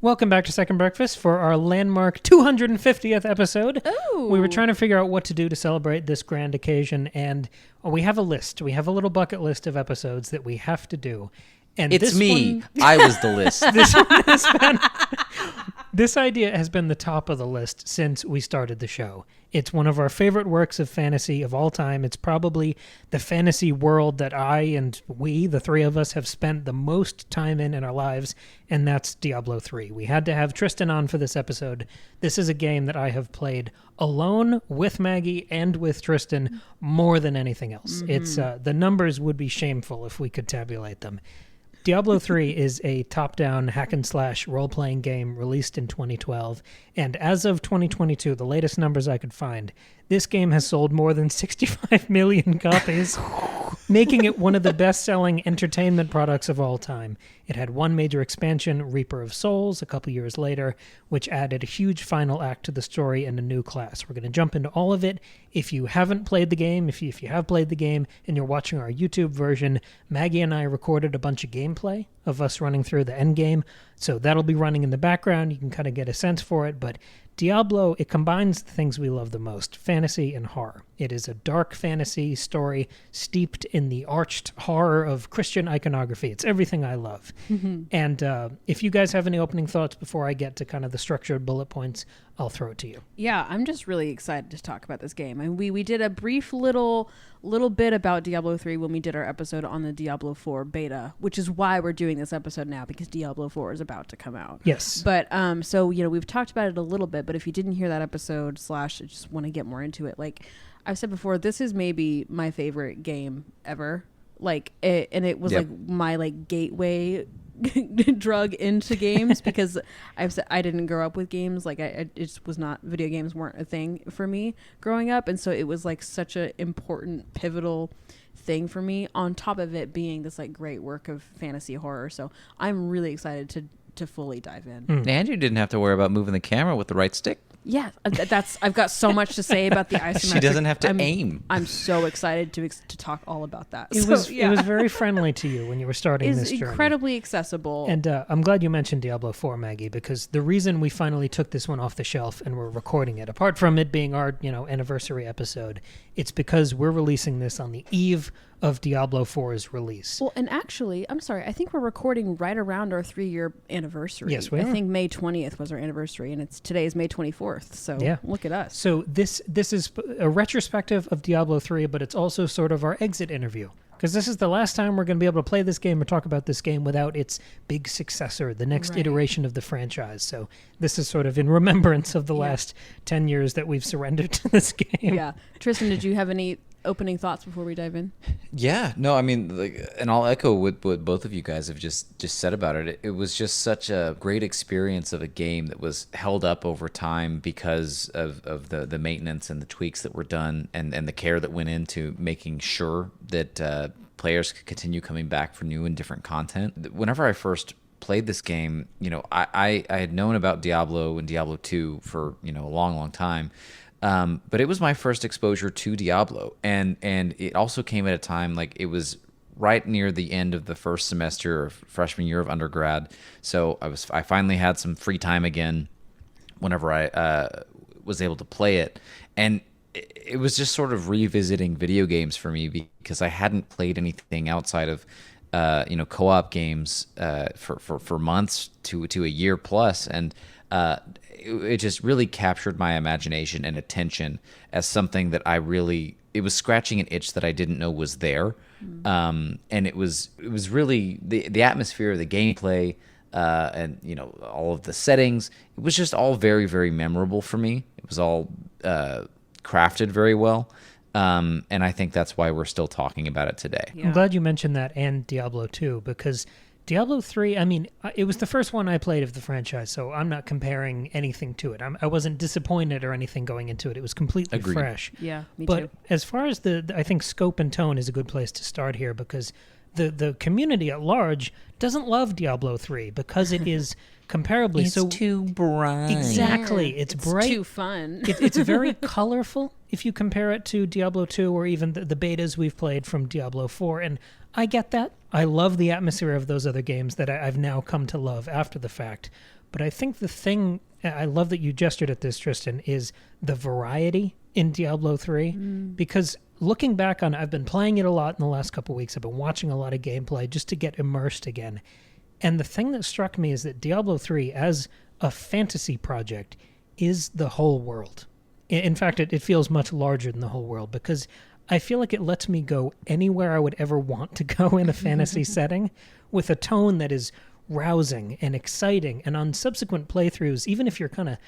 Welcome back to Second Breakfast for our landmark 250th episode. Ooh. We were trying to figure out what to do to celebrate this grand occasion, and we have a list. We have a little bucket list of episodes that we have to do. And It's this me. one- I was the list. This idea has been the top of the list since we started the show. It's one of our favorite works of fantasy of all time. It's probably the fantasy world that I and we, the three of us, have spent the most time in our lives, and that's Diablo III. We had to have Tristan on for this episode. This is a game that I have played alone with Maggie and with Tristan more than anything else. It's the numbers would be shameful if we could tabulate them. Diablo 3 is a top-down hack-and-slash role-playing game released in 2012, and as of 2022, the latest numbers I could find, this game has sold more than 65 million copies, making it one of the best-selling entertainment products of all time. It had one major expansion, Reaper of Souls, a couple years later, which added a huge final act to the story and a new class. We're going to jump into all of it. If you haven't played the game, if you have played the game and you're watching our YouTube version, Maggie and I recorded a bunch of gameplay of us running through the end game, so that'll be running in the background. You can kind of get a sense for it, but Diablo, it combines the things we love the most, fantasy and horror. It is a dark fantasy story steeped in the arched horror of Christian iconography. It's everything I love. And if you guys have any opening thoughts before I get to kind of the structured bullet points, I'll throw it to you. Yeah, I'm just really excited to talk about this game. And we did a brief little bit about Diablo 3 when we did our episode on the Diablo 4 beta, which is why we're doing this episode now, because Diablo 4 is about to come out. Yes. But so we've talked about it a little bit, but if you didn't hear that episode / just want to get more into it, like I've said before, this is maybe my favorite game ever. Like it was like my like gateway drug into games because I didn't grow up with games. Like it just was not, video games weren't a thing for me growing up, and so it was like such an important pivotal thing for me, on top of it being this like great work of fantasy horror. So I'm really excited to fully dive in. And you didn't have to worry about moving the camera with the right stick. Yeah, I've got so much to say about the isometric. She doesn't have to aim. I'm so excited to talk all about that. It was very friendly to you when you were starting this journey. It's incredibly accessible. And I'm glad you mentioned Diablo 4, Maggie, because the reason we finally took this one off the shelf and we're recording it, apart from it being our anniversary episode, it's because we're releasing this on the eve of Diablo 4's release. Well, and actually, I'm sorry, I think we're recording right around our 3-year anniversary. Yes, we are. I think May 20th was our anniversary, and today is May 24th. So look at us. So this is a retrospective of Diablo 3, but it's also sort of our exit interview. Because this is the last time we're going to be able to play this game or talk about this game without its big successor, the next iteration of the franchise. So this is sort of in remembrance of the last 10 years that we've surrendered to this game. Yeah. Tristan, did you have any opening thoughts before we dive in? Yeah, no, I mean, and I'll echo what both of you guys have just said about it. It was just such a great experience of a game that was held up over time because of the maintenance and the tweaks that were done and the care that went into making sure that players could continue coming back for new and different content. Whenever I first played this game, I had known about Diablo and Diablo 2 for a long time. But it was my first exposure to Diablo, and it also came at a time like it was right near the end of the first semester of freshman year of undergrad. So I finally had some free time again whenever I was able to play it, and it was just sort of revisiting video games for me because I hadn't played anything outside of co-op games for months to a year plus, and it just really captured my imagination and attention as something that it was scratching an itch that I didn't know was there. And it was really the atmosphere, the gameplay, and all of the settings. It was just all very, very memorable for me. It was all crafted very well. And I think that's why we're still talking about it today. Yeah. I'm glad you mentioned that, and Diablo 2, because Diablo 3, I mean, it was the first one I played of the franchise, so I'm not comparing anything to it. I wasn't disappointed or anything going into it. It was completely Agreed. fresh. Yeah, me too. But as far as I think scope and tone is a good place to start here, because the community at large doesn't love Diablo 3 because it is comparably it's too bright. Exactly. It's bright. Too fun. It's very colorful if you compare it to Diablo 2 or even the betas we've played from Diablo 4. And I get that. I love the atmosphere of those other games that I've now come to love after the fact. But I think the thing, I love that you gestured at this, Tristan, is the variety in Diablo 3. Because looking back on, I've been playing it a lot in the last couple weeks. I've been watching a lot of gameplay just to get immersed again. And the thing that struck me is that Diablo 3, as a fantasy project, is the whole world. In fact, it feels much larger than the whole world, because I feel like it lets me go anywhere I would ever want to go in a fantasy setting, with a tone that is rousing and exciting. And on subsequent playthroughs, even if you're kind of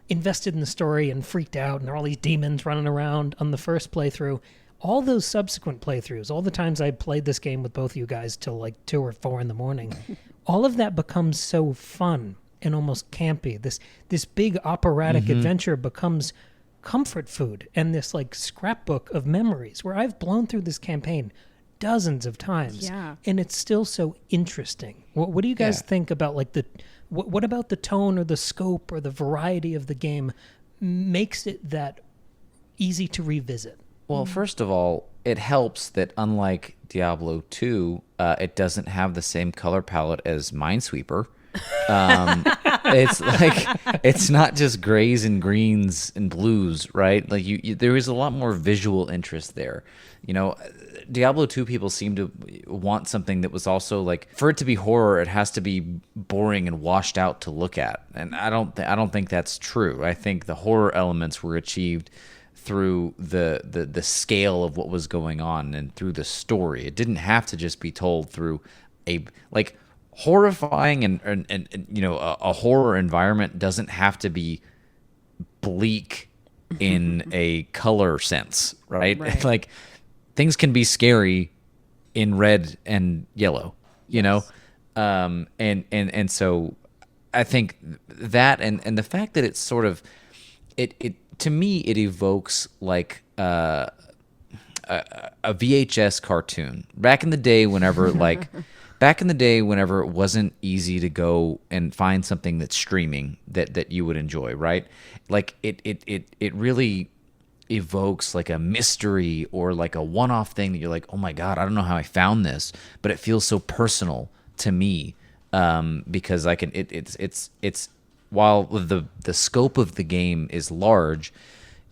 invested in the story and freaked out and there are all these demons running around on the first playthrough, all those subsequent playthroughs, all the times I played this game with both of you guys till like 2 or 4 in the morning, all of that becomes so fun and almost campy. This big operatic adventure becomes comfort food and this like scrapbook of memories where I've blown through this campaign dozens of times, and it's still so interesting. What do you guys think about like what about the tone or the scope or the variety of the game makes it that easy to revisit? Well, first of all, it helps that unlike Diablo 2, it doesn't have the same color palette as Minesweeper. It's like, it's not just grays and greens and blues, right? Like there is a lot more visual interest there. You know, Diablo 2 people seem to want something that was also like, for it to be horror, it has to be boring and washed out to look at. And I don't think that's true. I think the horror elements were achieved through the scale of what was going on and through the story. It didn't have to just be told through a like horrifying and you know, a horror environment doesn't have to be bleak in a color sense, right? Like things can be scary in red and yellow, you know? And so I think that and the fact that it's sort of it to me it evokes like a VHS cartoon. Back in the day whenever it wasn't easy to go and find something that's streaming that you would enjoy, right? Like it really evokes like a mystery or like a one-off thing that you're like, oh my God, I don't know how I found this, but it feels so personal to me, because I can. It's while the scope of the game is large,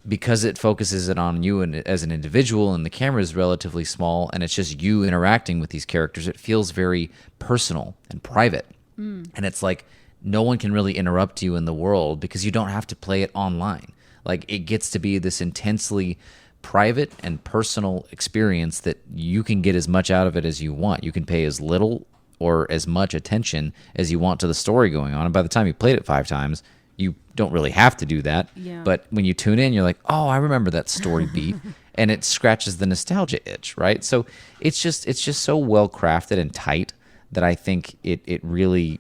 because it focuses it on you and as an individual, and the camera is relatively small, and it's just you interacting with these characters. It feels very personal and private, and it's like no one can really interrupt you in the world because you don't have to play it online. Like it gets to be this intensely private and personal experience that you can get as much out of it as you want. You can pay as little or as much attention as you want to the story going on, and by the time you played it 5 times, you don't really have to do that. Yeah. But when you tune in, you're like, oh, I remember that story beat, and it scratches the nostalgia itch, right? So it's just so well crafted and tight that I think it really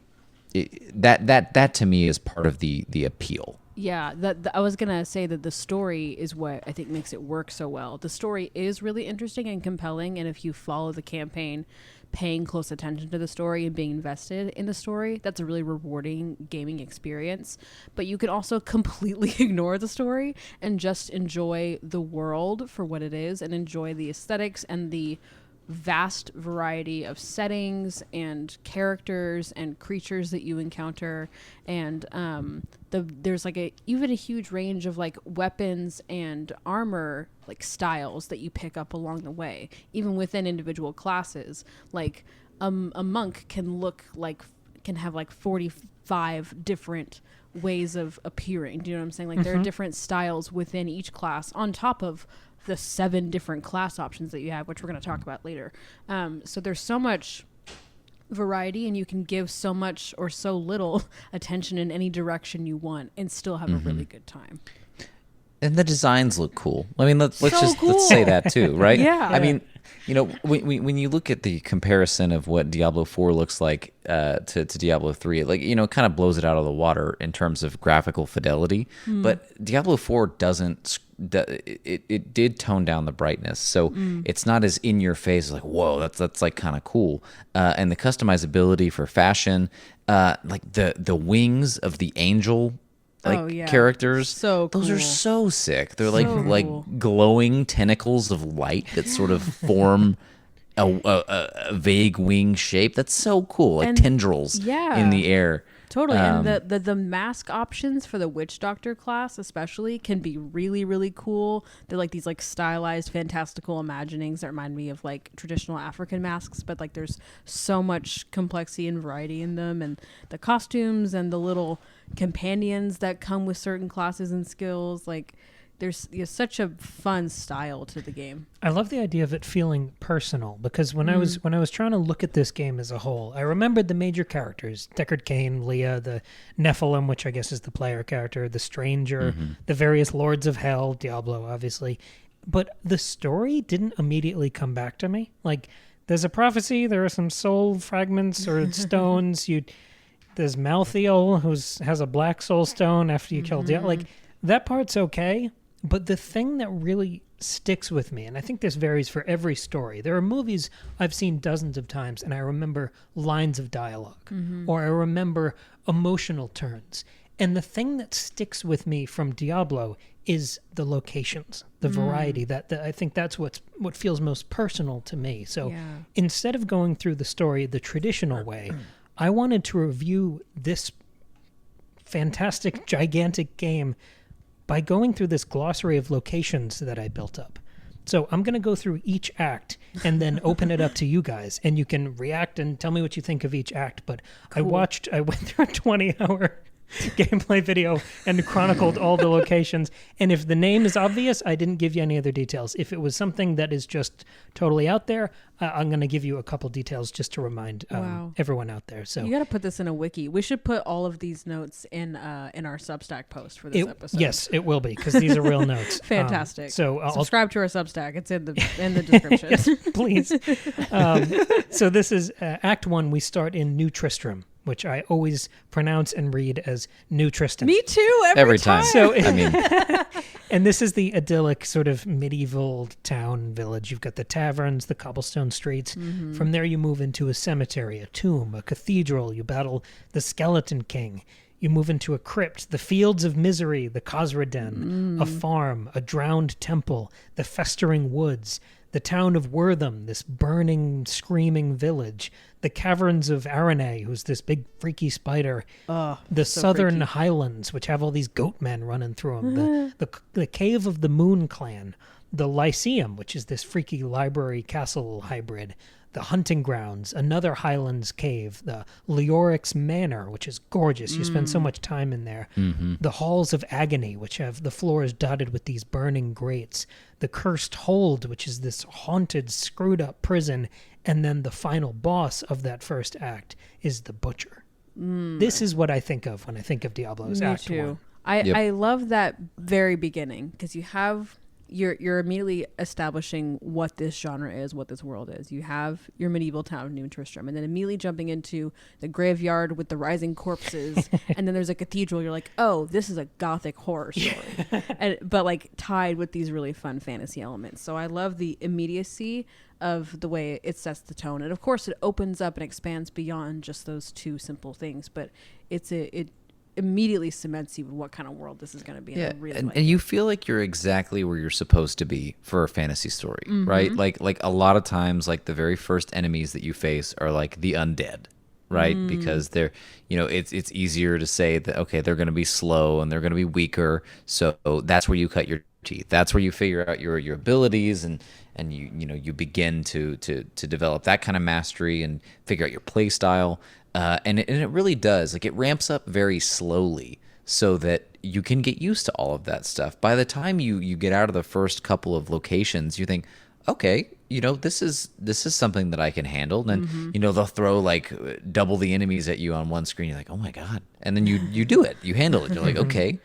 that to me is part of the appeal. Yeah, I was going to say that the story is what I think makes it work so well. The story is really interesting and compelling, and if you follow the campaign, paying close attention to the story and being invested in the story, that's a really rewarding gaming experience. But you can also completely ignore the story and just enjoy the world for what it is and enjoy the aesthetics and the vast variety of settings and characters and creatures that you encounter, and there's like even a huge range of like weapons and armor like styles that you pick up along the way, even within individual classes. Like a monk can have like 45 different ways of appearing. Do you know what I'm saying? Like there are different styles within each class on top of the 7 different class options that you have, which we're going to talk about later. So there's so much variety, and you can give so much or so little attention in any direction you want and still have a really good time. And the designs look cool. I mean, let's say that too, right? Yeah. I mean, you know, when you look at the comparison of what Diablo 4 looks like to Diablo 3, like, you know, it kind of blows it out of the water in terms of graphical fidelity. But Diablo 4 doesn't. It did tone down the brightness, so it's not as in your face. Like, whoa, that's like kind of cool. And the customizability for fashion, like the wings of the angel characters, so those cool. are so sick. They're So like cool. glowing tentacles of light that sort of form a vague wing shape. That's so cool, like tendrils in the air. Totally. And the mask options for the witch doctor class especially can be really, really cool. They're like these like stylized fantastical imaginings that remind me of like traditional African masks, but like there's so much complexity and variety in them, and the costumes and the little companions that come with certain classes and skills. Like there's such a fun style to the game. I love the idea of it feeling personal, because when I was trying to look at this game as a whole, I remembered the major characters: Deckard Cain, Leah, the Nephilim, which I guess is the player character, the Stranger, the various Lords of Hell, Diablo, obviously. But the story didn't immediately come back to me. Like, there's a prophecy, there are some soul fragments or stones. There's Malthiel, who has a black soul stone after you kill Diablo. Like, that part's okay. But the thing that really sticks with me, and I think this varies for every story, there are movies I've seen dozens of times and I remember lines of dialogue, or I remember emotional turns. And the thing that sticks with me from Diablo is the locations, the variety. That I think that's what feels most personal to me. So instead of going through the story the traditional way, I wanted to review this fantastic, gigantic game by going through this glossary of locations that I built up. So I'm going to go through each act and then open it up to you guys, and you can react and tell me what you think of each act. But cool. I went through a 20-hour gameplay video and chronicled all the locations. And if the name is obvious, I didn't give you any other details. If it was something that is just totally out there, I'm going to give you a couple details just to remind everyone out there. So you got to put this in a wiki. We should put all of these notes in our Substack post for this episode. Yes, it will be, because these are real notes. Fantastic. So subscribe to our Substack. It's in the description. Yes, please. So this is Act 1. We start in New Tristram, which I always pronounce and read as New Tristan. Me too, every time. So, and this is the idyllic sort of medieval town village. You've got the taverns, the cobblestone streets. From there you move into a cemetery, a tomb, a cathedral. You battle the Skeleton King. You move into a crypt, the Fields of Misery, the Khosra-Den, a farm, a drowned temple, the festering woods, the town of Wortham, this burning, screaming village, the caverns of Aranay, who's this big freaky spider, the southern highlands, which have all these goat men running through them, the cave of the Moon Clan, the Lyceum, which is this freaky library castle hybrid, the hunting grounds, another Highlands cave, the Leorix Manor, which is gorgeous. You spend so much time in there. The Halls of Agony, which have the floors dotted with these burning grates. The Cursed Hold, which is this haunted, screwed-up prison. And then the final boss of that first act is the Butcher. This is what I think of when I think of Diablo's Act 1. I love that very beginning, because you're immediately establishing what this genre is, what this world is. You have your medieval town of New Tristram, and then immediately jumping into the graveyard with the rising corpses, and then there's a cathedral. You're like, oh, this is a gothic horror story, but like tied with these really fun fantasy elements. So I love the immediacy of the way it sets the tone, and of course it opens up and expands beyond just those two simple things. But it immediately cements you with what kind of world this is going to be. Yeah, and you feel like you're exactly where you're supposed to be for a fantasy story, right? Like a lot of times, like the very first enemies that you face are like the undead, right? Because they're, it's easier to say that, okay, they're going to be slow and they're going to be weaker, so that's where you cut your teeth. That's where you figure out your abilities, and you begin to develop that kind of mastery and figure out your play style. And it really does. Like, it ramps up very slowly so that you can get used to all of that stuff. By the time you get out of the first couple of locations, you think, okay, this is something that I can handle. And they'll throw like double the enemies at you on one screen. You're like, oh my God. And then you do it. You handle it. You're like, okay,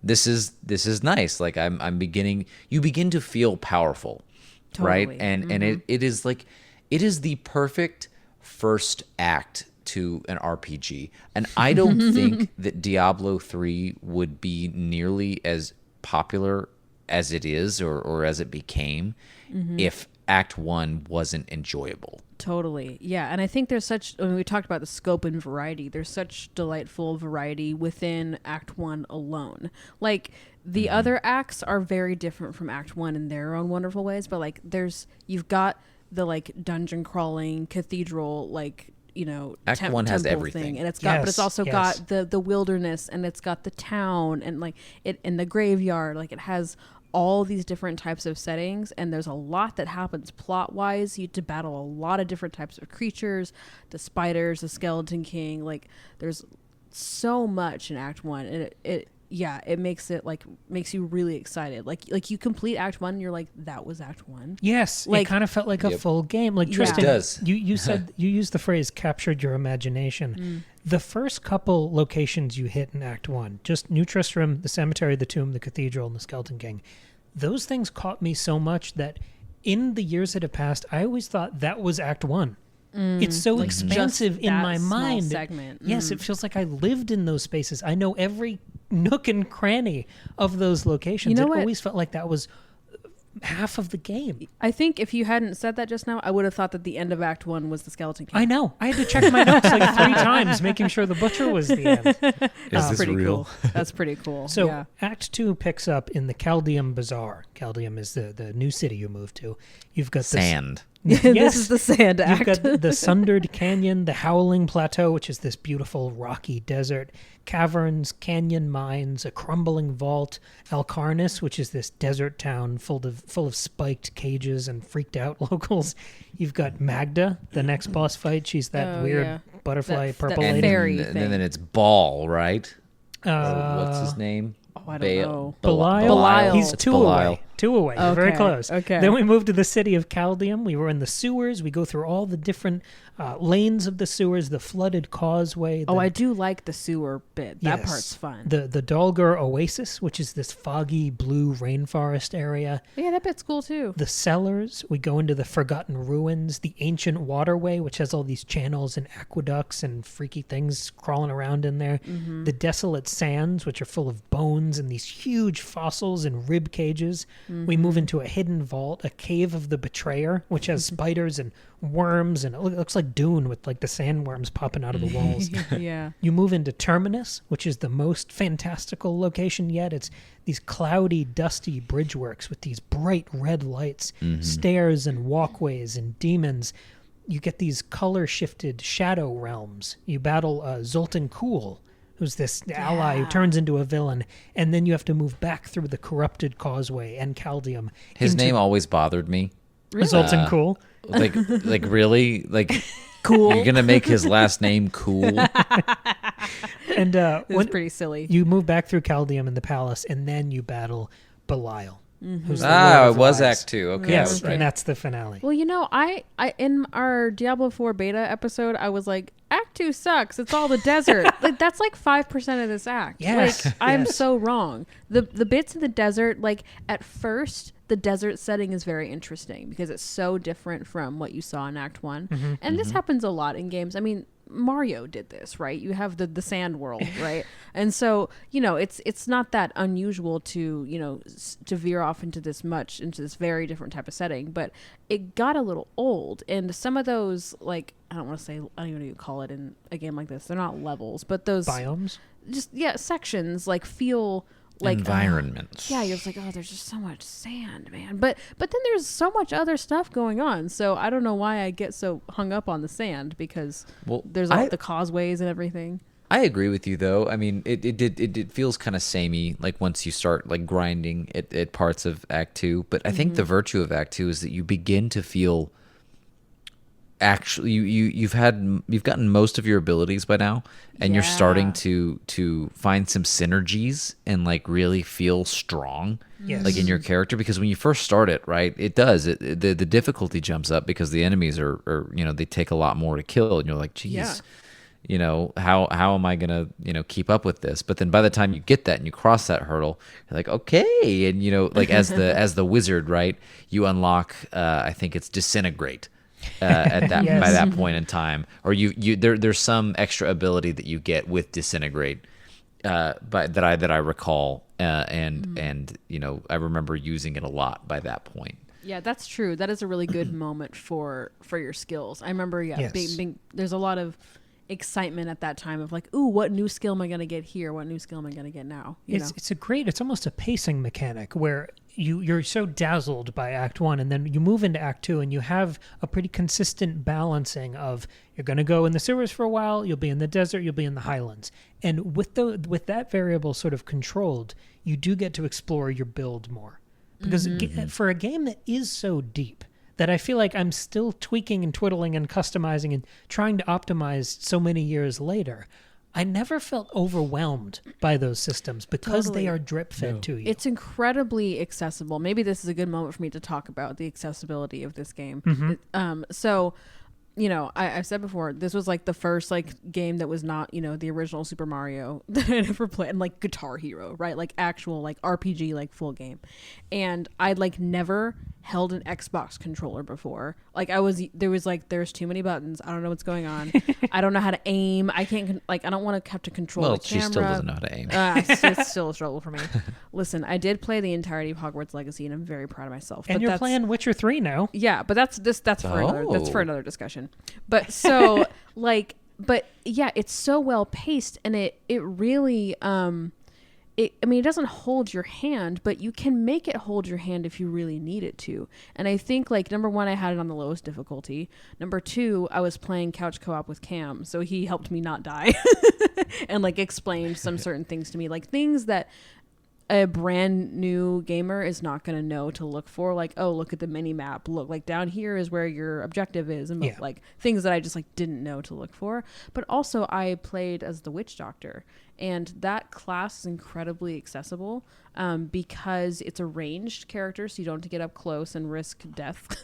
this is nice. Like you begin to feel powerful. Totally. Right? And it is like, it is the perfect first act to an RPG. And I don't think that Diablo 3 would be nearly as popular as it is or as it became if Act 1 wasn't enjoyable. Totally. Yeah. And I think when we talked about the scope and variety, there's such delightful variety within Act 1 alone. Like, the other acts are very different from Act 1 in their own wonderful ways, but like you've got the like dungeon crawling cathedral like Act 1 has temple everything. thing, and it's got, but it's also got the wilderness, and it's got the town, and like it in the graveyard. Like it has all these different types of settings, and there's a lot that happens plot wise. You have to battle a lot of different types of creatures, the spiders, the skeleton king. Like there's so much in Act 1, and it makes you really excited. Like you complete Act 1 and you're like, that was Act 1. Yes, like, it kind of felt like a full game. Like Tristan, it does. You said you used the phrase captured your imagination. The first couple locations you hit in Act 1, just New Tristram, the cemetery, the tomb, the cathedral, and the skeleton king, those things caught me so much that in the years that have passed, I always thought that was Act 1. It's so like expansive in my mind. Segment. Yes, it feels like I lived in those spaces. I know every nook and cranny of those locations. It always felt like that was half of the game. I think if you hadn't said that just now, I would have thought that the end of Act 1 was the skeleton king. I know. I had to check my notes like 3 times, making sure the butcher was the end. Is this pretty real? Cool. That's pretty cool. So Act 2 picks up in the Chaldeum Bazaar. Chaldeum is the new city you move to. You've got Sand. This is the sand act. You've got the Sundered Canyon, the Howling Plateau, which is this beautiful rocky desert, caverns, canyon mines, a crumbling vault, Alcarnus, which is this desert town full of spiked cages and freaked out locals. You've got Magda, the next boss fight. She's that weird butterfly purple that lady. fairy and thing. then it's Ball, right? What's his name? Oh, I don't know. Belial. He's It's 2 Belial. away. 2 away. You're very Okay, close. okay. Then we moved to the city of Chaldeum. We were in the sewers. We go through all the different lanes of the sewers, the flooded causeway. I do like the sewer bit. That Yes. part's fun. The Dalgur Oasis, which is this foggy blue rainforest area. Yeah, that bit's cool too. The cellars. We go into the Forgotten Ruins. The ancient waterway, which has all these channels and aqueducts and freaky things crawling around in there. The desolate sands, which are full of bones and these huge fossils and rib cages. We move into a hidden vault, a cave of the Betrayer, which has spiders and worms, and it looks like Dune with like the sandworms popping out of the walls. Yeah. You move into Terminus, which is the most fantastical location yet. It's these cloudy, dusty bridgeworks with these bright red lights, stairs and walkways and demons. You get these color-shifted shadow realms. You battle Zoltan Kuhl, who's this ally who turns into a villain, and then you have to move back through the corrupted causeway and Chaldeum. His name always bothered me. Really? Zoltan Kuhl. Like really? Like Cool. You're gonna make his last name Cool? And It was pretty silly. you move back through Chaldeum in the palace, and then you battle Belial. Who's the Ah, Lord it of was Lies. Act 2. Okay, Yes, I was right. and that's the finale. Well, I in our Diablo 4 beta episode, I was like, Act 2 sucks. It's all the desert. Like that's like 5% of this act. Yes, Like I'm yes. so wrong. The bits in the desert, like at first, the desert setting is very interesting because it's so different from what you saw in Act 1. And this happens a lot in games. I mean, Mario did this, right? You have the sand world, right? And so, it's not that unusual to, to veer off into this very different type of setting, but it got a little old. And some of those, like, I don't even know what you call it in a game like this. They're not levels, but those Biomes? sections like feel like environments. yeah, you're just like, oh, there's just so much sand, man. But then there's so much other stuff going on. So I don't know why I get so hung up on the sand because there's all the causeways and everything. I agree with you though. I mean, it feels kind of samey like once you start like grinding at parts of Act 2. But I think the virtue of Act 2 is that you begin to feel actually you've gotten most of your abilities by now, and you're starting to find some synergies and like really feel strong. Yes. Like in your character, because when you first start it, right, the difficulty jumps up because the enemies are they take a lot more to kill, and you're like, geez, how am I gonna keep up with this? But then by the time you get that and you cross that hurdle, you're like, okay, and like as the wizard, right, you unlock I think it's disintegrate at that Yes. by that point in time, or there's some extra ability that you get with disintegrate, but that I recall, and I remember using it a lot by that point. Yeah, that's true. That is a really good moment for your skills. I remember, Yes. there's a lot of excitement at that time of like, ooh, what new skill am I going to get here? What new skill am I going to get now? It's almost a pacing mechanic where you're so dazzled by Act 1, and then you move into Act 2, and you have a pretty consistent balancing of you're going to go in the sewers for a while, you'll be in the desert, you'll be in the highlands. And with that variable sort of controlled, you do get to explore your build more. Because for a game that is so deep, that I feel like I'm still tweaking and twiddling and customizing and trying to optimize so many years later, I never felt overwhelmed by those systems because they are drip fed to you. It's incredibly accessible. Maybe this is a good moment for me to talk about the accessibility of this game. So, you know, I've said before, this was like the first like game that was not, you know, the original Super Mario that I'd ever played, and like Guitar Hero, right? Like actual like RPG, like full game. And I'd like never held an Xbox controller before. Like there's too many buttons. I don't know what's going on. I don't know how to aim. I can't I don't want to have to control the camera. She still doesn't know how to aim. It's still a struggle for me. Listen, I did play the entirety of Hogwarts Legacy, and I'm very proud of myself. And you're playing Witcher 3 now. Yeah, but that's for another discussion. But so but yeah, it's so well paced, and it really it doesn't hold your hand, but you can make it hold your hand if you really need it to. And I think like number one, I had it on the lowest difficulty. Number two, I was playing couch co-op with Cam, so he helped me not die and like explained some certain things to me, like things that a brand new gamer is not going to know to look for. Like, oh, look at the mini map. Look, like down here is where your objective is, and like things that I just like didn't know to look for. But also, I played as the witch doctor, and that class is incredibly accessible because it's a ranged character, so you don't have to get up close and risk death.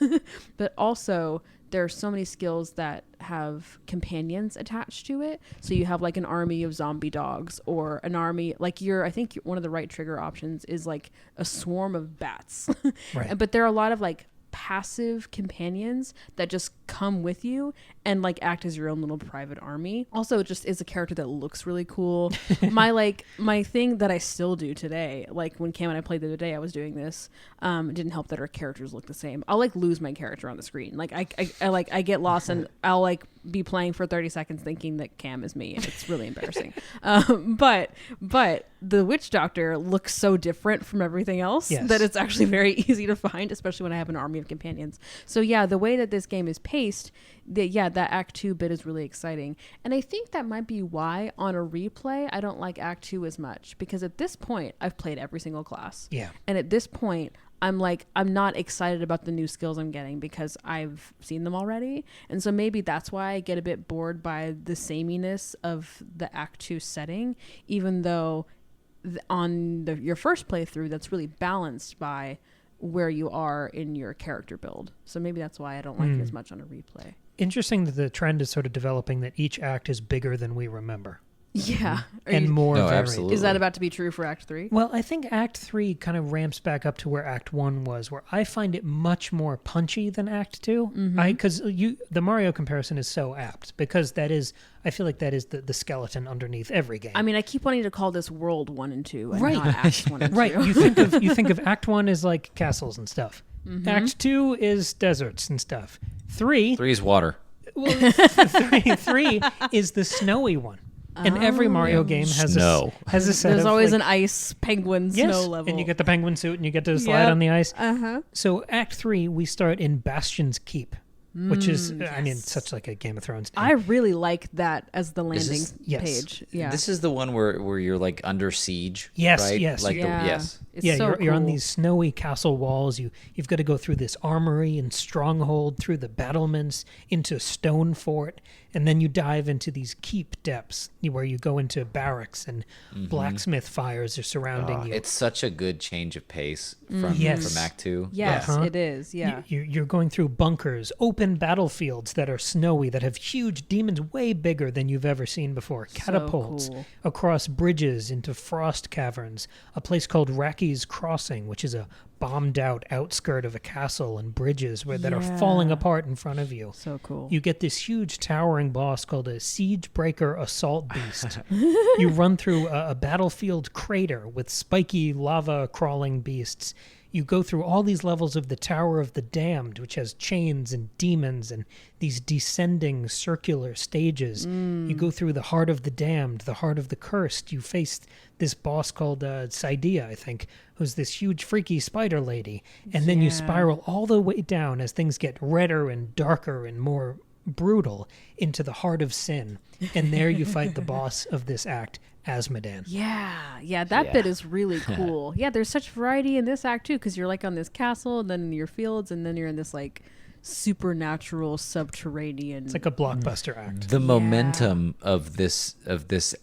But also, there are so many skills that have companions attached to it. So you have like an army of zombie dogs, or an army like I think one of the right trigger options is like a swarm of bats. Right. But there are a lot of like passive companions that just come with you and like act as your own little private army. Also, it just is a character that looks really cool. my thing that I still do today, like when Cam and I played the other day, I was doing this. It didn't help that our characters look the same. I'll like lose my character on the screen. Like I get lost, and I'll like be playing for 30 seconds thinking that Cam is me, and it's really embarrassing. But the witch doctor looks so different from everything else that it's actually very easy to find, especially when I have an army of companions. So yeah, the way that this game is paced, that Act 2 bit is really exciting. And I think that might be why on a replay I don't like Act 2 as much, because at this point I've played every single class. Yeah. And at this point I'm not excited about the new skills I'm getting because I've seen them already. And so maybe that's why I get a bit bored by the sameness of the Act 2 setting, even though on your first playthrough that's really balanced by where you are in your character build. So maybe that's why I don't like it as much on a replay. Interesting that the trend is sort of developing that each act is bigger than we remember. Yeah. And more varied. Absolutely. Is that about to be true for Act 3? Well, I think Act 3 kind of ramps back up to where Act 1 was, where I find it much more punchy than Act 2. Because the Mario comparison is so apt, because I feel like that is the skeleton underneath every game. I mean, I keep wanting to call this World 1 and 2 and not Act 1 and 2. Right. You think of Act 1 as like castles and stuff. Act 2 is deserts and stuff. 3 is water. Well, 3 is the snowy one. And every Mario game has a set There's of always an ice penguin snow level. And you get the penguin suit and you get to slide on the ice. So Act 3, we start in Bastion's Keep, which is, I mean, such like a Game of Thrones name. I really like that as the landing page. Yeah. This is the one where you're like under siege. Yes, right? yes. Like It's so you're on cool. these snowy castle walls. You've got to go through this armory and stronghold, through the battlements, into stone fort, and then you dive into these keep depths where you go into barracks and blacksmith fires are surrounding you. It's such a good change of pace from Act 2. Yes, it is. Yeah. You're going through bunkers, open battlefields that are snowy, that have huge demons way bigger than you've ever seen before. Catapults across bridges into frost caverns. A place called Racky's Crossing, which is a bombed out outskirt of a castle, and bridges that are falling apart in front of you. So cool. You get this huge towering boss called a Siege Breaker Assault Beast. You run through a battlefield crater with spiky lava crawling beasts. You go through all these levels of the Tower of the Damned, which has chains and demons and these descending circular stages. You go through the Heart of the Damned, the Heart of the Cursed. You face this boss called Cydia, I think, who's this huge freaky spider lady. And then you spiral all the way down as things get redder and darker and more brutal into the Heart of Sin. And there you fight the boss of this act, Asmodan. Yeah, that bit is really cool. Yeah, there's such variety in this act too, because you're like on this castle, and then in your fields, and then you're in this like supernatural subterranean. It's like a blockbuster act. The momentum of this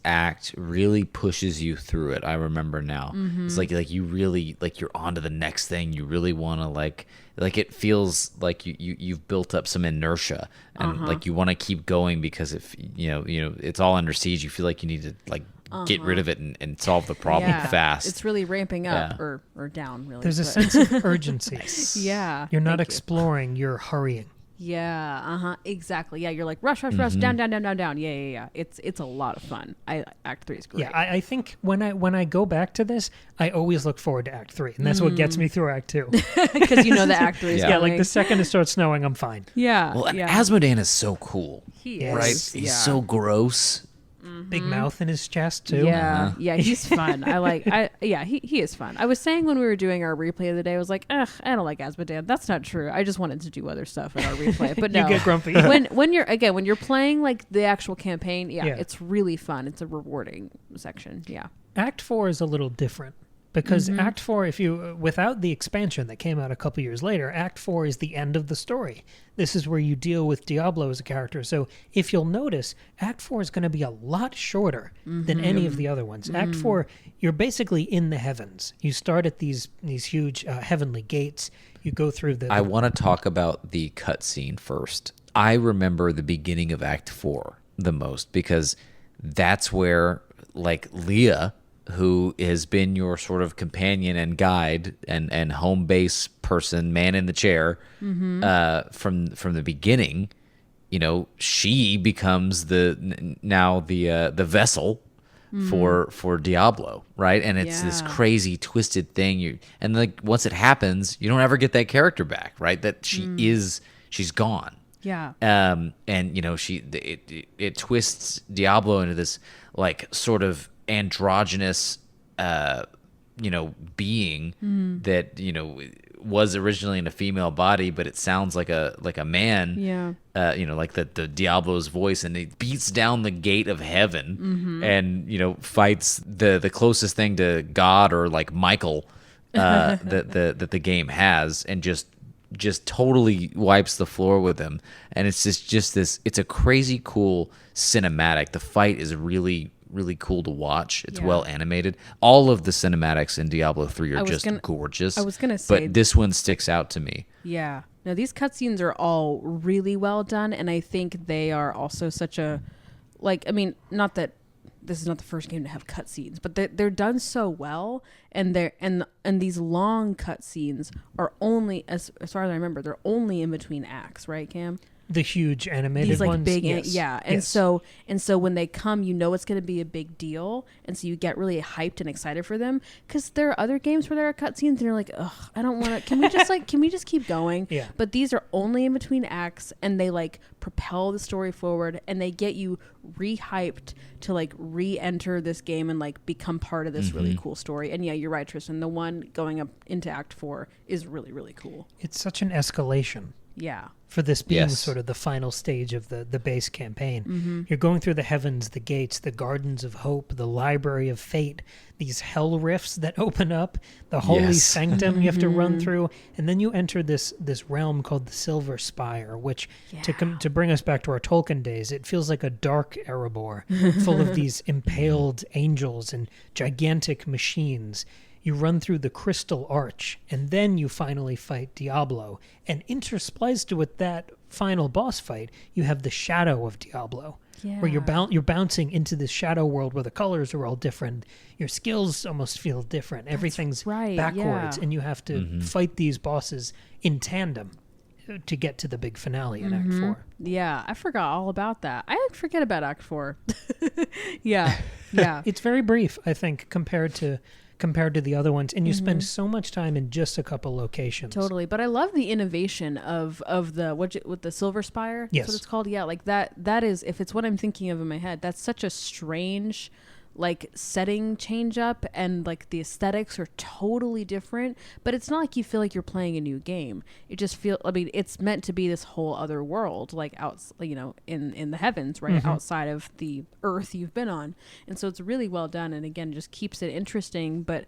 act really pushes you through it. I remember now. It's like you really like you're on to the next thing. You really want to like it feels like you've built up some inertia, and like you want to keep going because if you know it's all under siege. You feel like you need to like get rid of it and solve the problem fast. It's really ramping up or down, really. There's a sense of urgency. Yeah. You're not exploring, you're hurrying. Yeah, exactly. Yeah, you're like rush, down. Yeah. It's a lot of fun. Act 3 is great. Yeah, I think when I go back to this, I always look forward to Act 3, and that's what gets me through Act 2. Because you know the Act 3 is Yeah, like the second it starts snowing, I'm fine. Yeah. Well, and Asmodan is so cool. He is. Right? He's so gross. Big mouth in his chest too. Yeah, he's fun. He is fun. I was saying when we were doing our replay of the day, I was like, ugh, I don't like Asmodan. That's not true. I just wanted to do other stuff in our replay. But no, You get grumpy. when you're playing like the actual campaign, it's really fun. It's a rewarding section. Yeah. Act 4 is a little different because Act 4, if you without the expansion that came out a couple years later, Act 4 is the end of the story. This is where you deal with Diablo as a character. So if you'll notice, Act 4 is going to be a lot shorter than any of the other ones. Act 4, you're basically in the heavens. You start at these huge heavenly gates. You go through the... I want to talk about the cutscene first. I remember the beginning of Act 4 the most because that's where, like, Leah, who has been your sort of companion and guide and home base person, man in the chair, from the beginning, she becomes the vessel for Diablo, right? And it's this crazy twisted thing. And like once it happens, you don't ever get that character back, right? That she's gone. Yeah. And it twists Diablo into this like sort of androgynous being that was originally in a female body, but it sounds like a man, like the Diablo's voice, and it beats down the gate of heaven and fights the closest thing to God or like Michael that the game has, and just totally wipes the floor with him. And it's just this, it's a crazy cool cinematic. The fight is really cool to watch. It's well animated. All of the cinematics in Diablo 3 are just gorgeous. I was gonna say, but this one sticks out to me. Yeah. No, these cutscenes are all really well done, and I think they are also such a, like, I mean, not that this is not the first game to have cutscenes, but they're done so well, and these long cutscenes are only, as far as I remember, they're only in between acts, right, Cam? The huge animated These like ones. big, yes. And Yes. so when they come, it's going to be a big deal, and so you get really hyped and excited for them. Because there are other games where there are cutscenes, and you're like, ugh, I don't want to. Can we just keep going? Yeah. But these are only in between acts, and they like propel the story forward, and they get you re-hyped to like re-enter this game and like become part of this really cool story. And yeah, you're right, Tristan. The one going up into Act 4 is really, really cool. It's such an escalation. Yeah. For this being Yes. sort of the final stage of the base campaign. You're going through the heavens, the gates, the gardens of hope, the library of fate, these hell rifts that open up, the holy Yes. sanctum you have to run through, and then you enter this realm called the Silver Spire, which to bring us back to our Tolkien days, it feels like a dark Erebor, full of these impaled angels and gigantic machines. You run through the Crystal Arch, and then you finally fight Diablo. And interspliced with that final boss fight, you have the Shadow of Diablo, where you're bouncing into this shadow world where the colors are all different. Your skills almost feel different. Everything's right, backwards, yeah. and you have to fight these bosses in tandem to get to the big finale in Act 4. Yeah, I forgot all about that. I forget about Act 4. Yeah. It's very brief, I think, compared to compared to the other ones, and you spend so much time in just a couple locations. Totally, but I love the innovation of the with the Silver Spire. Yes. That's what it's called. Yeah, like that is, if it's what I'm thinking of in my head, that's such a strange like setting change up, and like the aesthetics are totally different, but it's not like you feel like you're playing a new game. It just I mean, it's meant to be this whole other world, like out, you know, in the heavens, right? Outside of the earth you've been on. And so it's really well done, and again, just keeps it interesting, but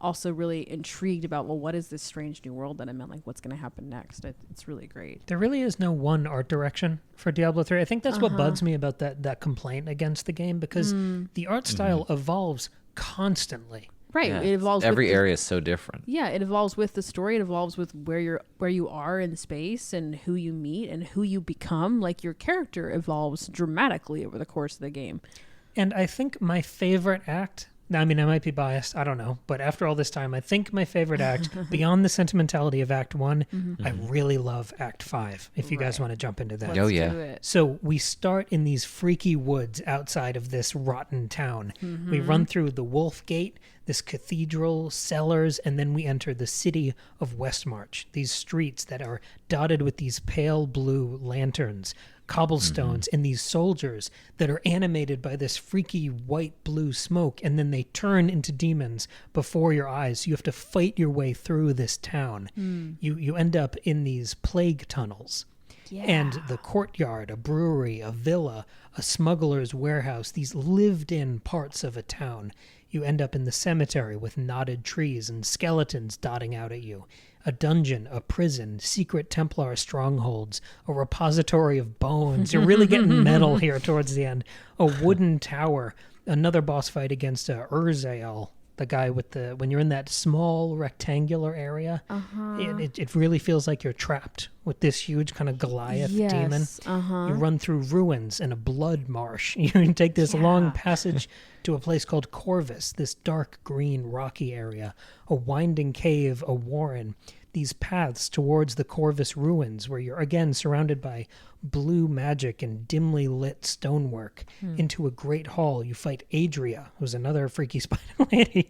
also really intrigued about, well, what is this strange new world that I'm in? Like, what's going to happen next? It's really great. There really is no one art direction for Diablo 3. I think that's what bugs me about that complaint against the game, because the art style evolves constantly. Right. Yeah. It evolves. Every area is so different. Yeah, it evolves with the story. It evolves with where you are in space and who you meet and who you become. Like, your character evolves dramatically over the course of the game. And I think my favorite act, I mean, I might be biased, I don't know, but after all this time, I think my favorite act, beyond the sentimentality of Act 1, I really love Act 5, if you guys want to jump into that. Oh, Let's yeah. do it. So we start in these freaky woods outside of this rotten town. We run through the Wolf Gate, this cathedral, cellars, and then we enter the city of Westmarch, these streets that are dotted with these pale blue lanterns, cobblestones, and these soldiers that are animated by this freaky white blue smoke, and then they turn into demons before your eyes. You have to fight your way through this town. You end up in these plague tunnels. Yeah. And the courtyard, a brewery, a villa, a smuggler's warehouse, these lived-in parts of a town. You end up in the cemetery with knotted trees and skeletons dotting out at you. A dungeon, a prison, secret Templar strongholds, a repository of bones. You're really getting metal here towards the end. A wooden tower, another boss fight against Urzael, the guy with the, when you're in that small rectangular area, it really feels like you're trapped with this huge kind of Goliath demon. You run through ruins and a blood marsh. You take this long passage to a place called Corvus, this dark green rocky area, a winding cave, a warren, these paths towards the Corvus ruins where you're again surrounded by blue magic and dimly lit stonework. Into a great hall, you fight Adria, who's another freaky spider lady.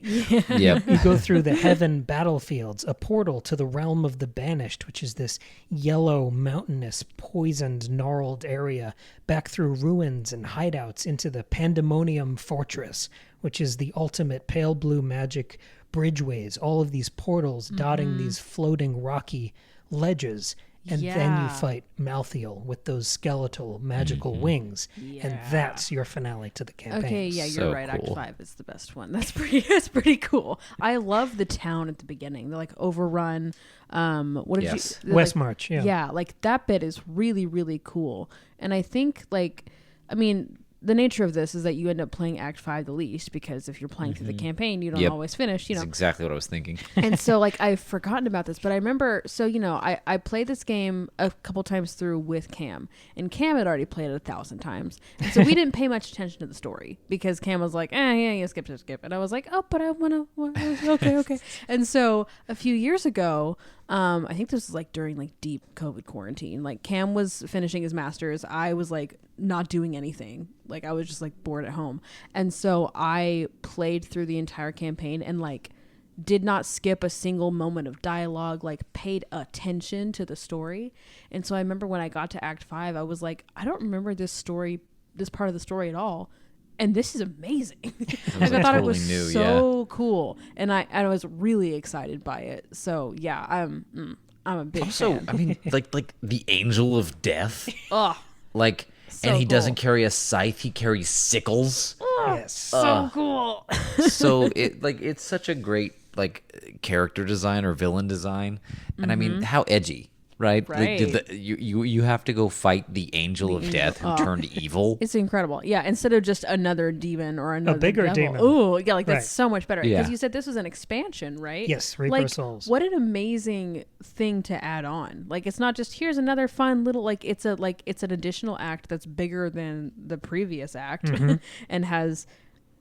Yep. You go through the heaven battlefields, a portal to the realm of the banished, which is this yellow, mountainous, poisoned, gnarled area, back through ruins and hideouts into the Pandemonium Fortress, which is the ultimate pale blue magic bridgeways, all of these portals dotting these floating rocky ledges. And then you fight Malthael with those skeletal magical wings. And that's your finale to the campaign. Okay, yeah, you're So right. Act cool. 5 is the best one. That's pretty cool. I love the town at the beginning. They're like overrun. What did Yes. you? Westmarch, Yeah, like that bit is really, really cool. And I think, like, I mean, the nature of this is that you end up playing Act 5 the least, because if you're playing through the campaign, you don't always finish, you know. That's exactly what I was thinking. And so, like, I've forgotten about this, but I remember, so, you know, I played this game a couple times through with Cam, and Cam had already played it 1,000 times. And so we didn't pay much attention to the story, because Cam was like, yeah, skip. And I was like, oh, but I want to, okay. And so a few years ago, I think this was like during like deep COVID quarantine, like Cam was finishing his master's. I was like not doing anything. Like I was just like bored at home. And so I played through the entire campaign and like did not skip a single moment of dialogue, like paid attention to the story. And so I remember when I got to Act 5, I was like, I don't remember this part of the story at all. And this is amazing. Like, I thought it was so cool, and I was really excited by it. So yeah, I'm a big fan. I mean, like the angel of death. Ugh, Like, so and he cool. doesn't carry a scythe; he carries sickles. Yes. so cool. So it's such a great like character design or villain design, and I mean, how edgy. Right? Right. Like, you have to go fight the angel of death who turned evil. It's incredible. Yeah, instead of just another demon or another bigger devil. demon. Ooh, yeah, like that's Right. so much better. Because Yeah. you said this was an expansion, right? Yes, Reaper like, Souls. What an amazing thing to add on. Like it's not just here's another fun little it's an additional act that's bigger than the previous act and has,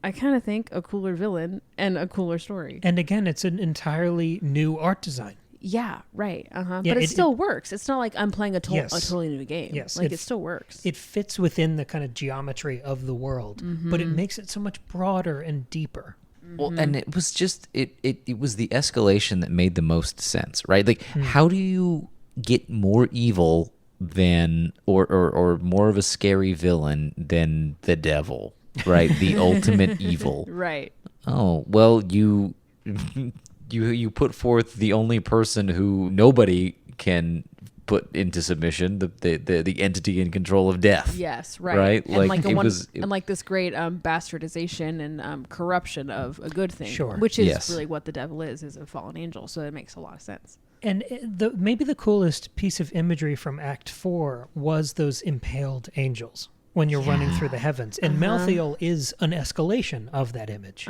I kind of think, a cooler villain and a cooler story. And again, it's an entirely new art design. Yeah, right. Yeah, but it still works. It's not like I'm playing a Yes. totally new game. Yes, Like it still works. It fits within the kind of geometry of the world, but it makes it so much broader and deeper. Well, and it was just it was the escalation that made the most sense, right? Like, how do you get more evil than or more of a scary villain than the devil, right? The ultimate evil. Right. Oh, well, you put forth the only person who nobody can put into submission, the entity in control of death. Yes, right. Right? And Like, and like this great bastardization and corruption of a good thing. Sure. Which is Yes. really what the devil is a fallen angel. So it makes a lot of sense. And maybe the coolest piece of imagery from Act 4 was those impaled angels when you're running through the heavens. And Malthael is an escalation of that image,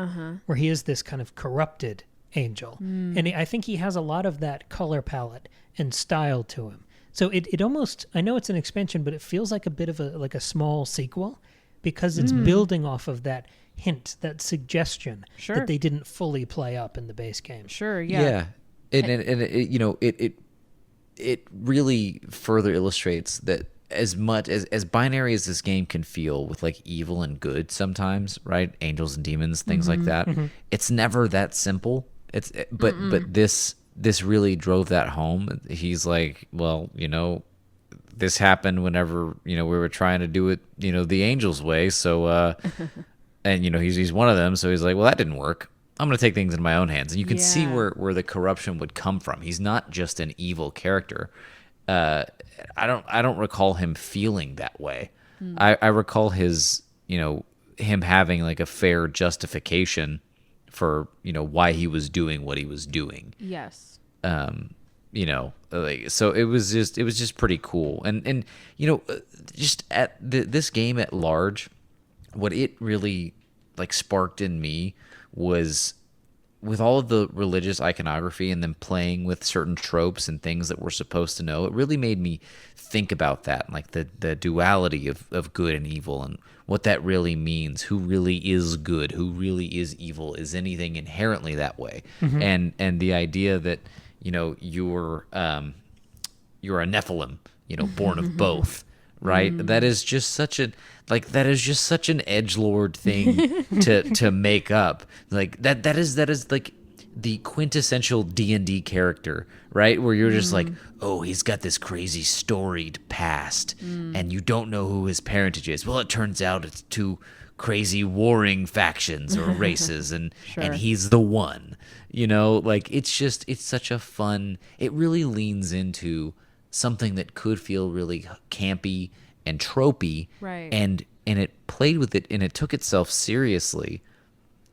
where he is this kind of corrupted angel. And I think he has a lot of that color palette and style to him. So it almost, I know it's an expansion, but it feels like a bit of a small sequel, because it's building off of that hint, that suggestion that they didn't fully play up in the base game. Sure, yeah. Yeah. And it, you know, it really further illustrates that as much as binary as this game can feel, with like evil and good sometimes, right? Angels and demons, things like that. It's never that simple. But this really drove that home. He's like, well, you know, this happened whenever, you know, we were trying to do it, you know, the angels way. So and you know, he's one of them, so he's like, well, that didn't work. I'm going to take things in my own hands. And you can see where the corruption would come from. He's not just an evil character. I don't recall him feeling that way. I recall his, you know, him having like a fair justification for, you know, why he was doing what he was doing. Yes. You know, like, so it was just pretty cool. And you know, just at this game at large, what it really like sparked in me was, with all of the religious iconography and then playing with certain tropes and things that we're supposed to know, it really made me think about that, like the duality of good and evil, and what that really means. Who really is good? Who really is evil? Is anything inherently that way? And the idea that, you know, you're a Nephilim, you know, born of both. Right? That is just such an edgelord thing to make up. Like that is like the quintessential D&D character, right? Where you're just like, oh, he's got this crazy storied past, and you don't know who his parentage is. Well, it turns out it's two crazy warring factions or races, and he's the one. You know, like it's such a fun. It really leans into something that could feel really campy and tropey, right? And it played with it, and it took itself seriously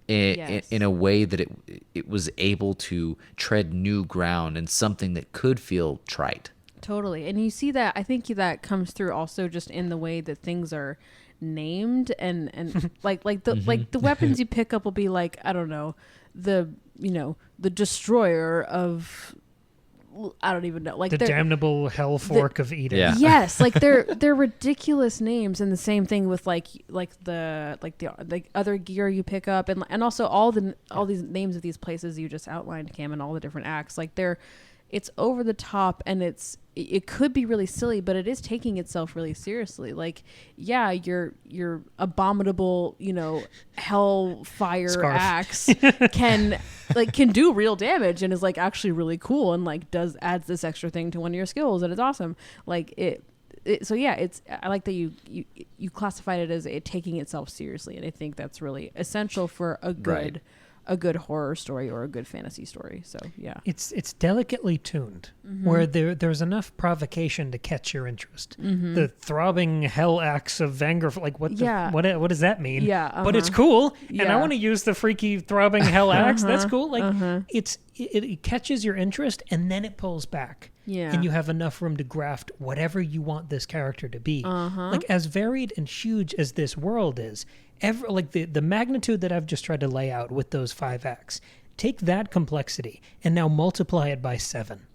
in a way that it was able to tread new ground and something that could feel trite. Totally. And you see that, I think that comes through also just in the way that things are named, and like the weapons you pick up will be like, I don't know, the destroyer of, I don't even know, like the damnable hell fork of Eden. Yeah. Yes, like they're ridiculous names, and the same thing with like the other gear you pick up, and also all these names of these places you just outlined, Cam, and all the different acts. Like it's over the top, and it could be really silly, but it is taking itself really seriously. Like, yeah, your abominable, you know, hellfire Scarf. axe can do real damage, and is like actually really cool, and like adds this extra thing to one of your skills, and it's awesome. Like so yeah, I like that you classified it as taking itself seriously, and I think that's really essential for a good horror story or a good fantasy story. So yeah, it's delicately tuned, where there's enough provocation to catch your interest. The throbbing hell axe of anger, like what does that mean? Yeah, but it's cool, and I want to use the freaky throbbing hell axe. That's cool. Like it catches your interest, and then it pulls back. Yeah, and you have enough room to graft whatever you want this character to be. Like, as varied and huge as this world is, like the magnitude that I've just tried to lay out with those 5 acts, take that complexity and now multiply it by 7.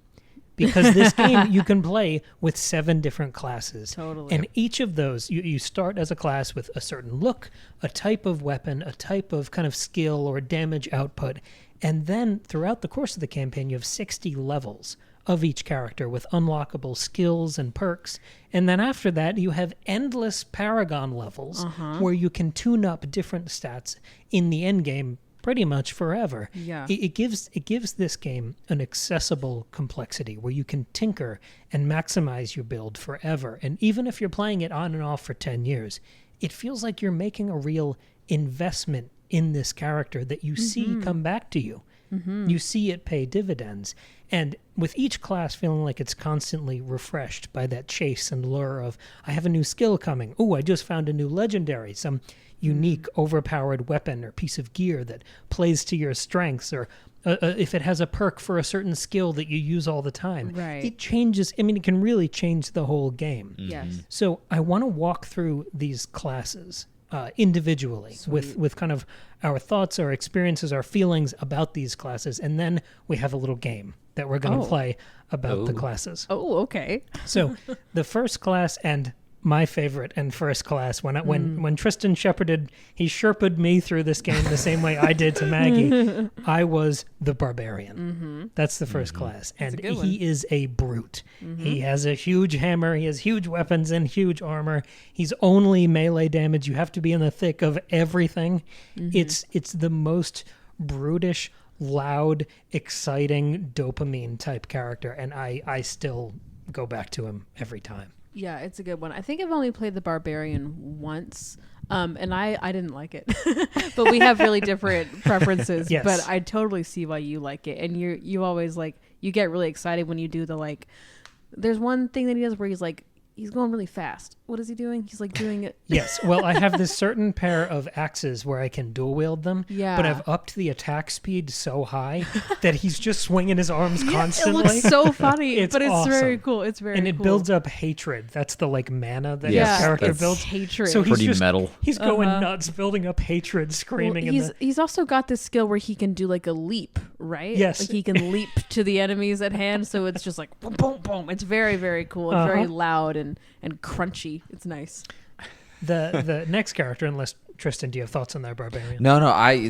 Because this game you can play with 7 different classes. Totally. And each of those, you start as a class with a certain look, a type of weapon, a type of kind of skill or damage output. And then throughout the course of the campaign, you have 60 levels of each character with unlockable skills and perks. And then after that, you have endless paragon levels where you can tune up different stats in the end game pretty much forever. Yeah. It gives this game an accessible complexity where you can tinker and maximize your build forever. And even if you're playing it on and off for 10 years, it feels like you're making a real investment in this character that you see come back to you. You see it pay dividends. And with each class feeling like it's constantly refreshed by that chase and lure of, I have a new skill coming. Oh, I just found a new legendary, some unique, overpowered weapon or piece of gear that plays to your strengths, or if it has a perk for a certain skill that you use all the time. Right. It changes. I mean, it can really change the whole game. Yes. So I want to walk through these classes individually with kind of our thoughts, our experiences, our feelings about these classes. And then we have a little game that we're going to play about the classes. Oh, okay. So the first class, and my favorite and first class, when Tristan he Sherpa'd me through this game the same way I did to Maggie, I was the barbarian. That's the first class. And he is a brute. He has a huge hammer, he has huge weapons and huge armor. He's only melee damage. You have to be in the thick of everything. It's the most brutish, loud, exciting dopamine type character, and I still go back to him every time. Yeah, it's a good one. I think I've only played the Barbarian once, and I didn't like it. But we have really different preferences. Yes. But I totally see why you like it, and you always you get really excited when you do the There's one thing that he does where he's going really fast. What is he doing? He's doing it. Yes. Well, I have this certain pair of axes where I can dual wield them. Yeah. But I've upped the attack speed so high that he's just swinging his arms constantly. It looks so funny, but it's awesome. very cool. It's very and it cool. builds up hatred. That's the mana that Yes, his character that's builds. Hatred. So he's Pretty metal. He's going nuts, building up hatred, screaming. He's also got this skill where he can do a leap, right? Yes. He can leap to the enemies at hand. So it's just boom, boom, boom. It's very, very cool. It's very loud and crunchy. It's nice. The next character, unless Tristan, do you have thoughts on that barbarian? No,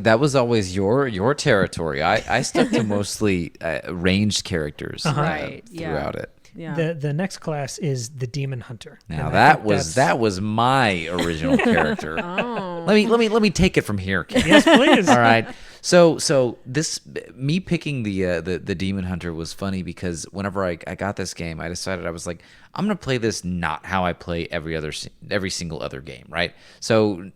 that was always your territory. I stuck to mostly ranged characters Right, throughout it. Yeah. The next class is the Demon Hunter. Now And I think that was my original character. Oh. Let me take it from here, Ken. Yes, please. All right. So this me picking the Demon Hunter was funny because whenever I got this game, I decided I was like, I'm gonna play this not how I play every single other game, right? So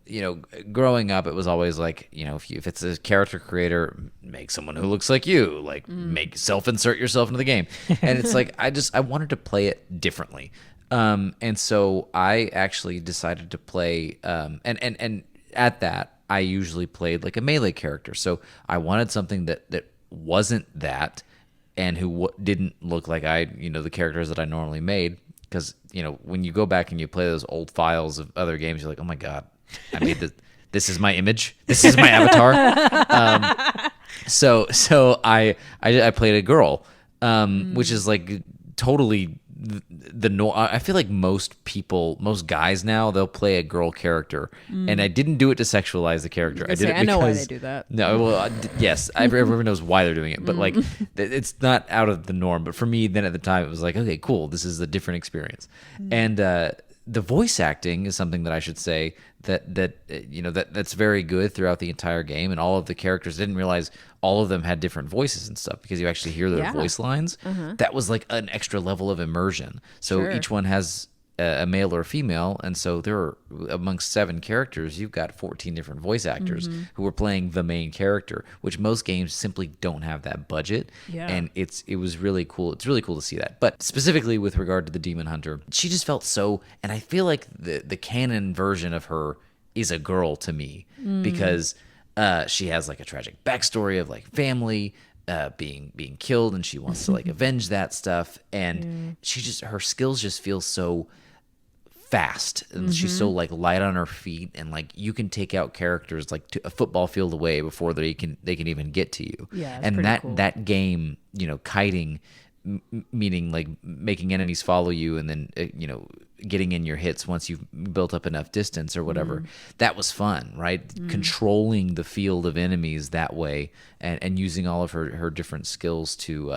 growing up, it was always if it's a character creator, make someone who looks like you, make self-insert yourself into the game, and it's I wanted to play it differently, and so I actually decided to play, and at that. I usually played a melee character. So I wanted something that wasn't that and who didn't look like the characters that I normally made. Because, when you go back and you play those old files of other games, you're like, oh my God, I made this. This is my image. This is my avatar. So I played a girl, which is totally the norm. I feel like most guys now, they'll play a girl character, and I didn't do it to sexualize the character. I did it because I know why they do that. No, well, yes, everyone knows why they're doing it, but it's not out of the norm. But for me, then at the time, it was okay, cool, this is a different experience, and the voice acting is something that I should say that's very good throughout the entire game, and all of the characters, didn't realize all of them had different voices and stuff because you actually hear their voice lines. That was an extra level of immersion. So each one has a male or a female, and so there are, amongst 7 characters, you've got 14 different voice actors who are playing the main character, which most games simply don't have that budget. And it was really cool. It's really cool to see that. But specifically with regard to the Demon Hunter, she just felt so, and I feel like the canon version of her is a girl to me because she has a tragic backstory of family being killed, and she wants to avenge that stuff, and her skills just feel so fast, and she's so like light on her feet, and like you can take out characters like a football field away before they can even get to you. Yeah, and pretty cool. that game, you know, kiting, meaning like making enemies follow you, and then you know, getting in your hits once you've built up enough distance or whatever. That was fun, right? Controlling the field of enemies that way, and using all of her different skills to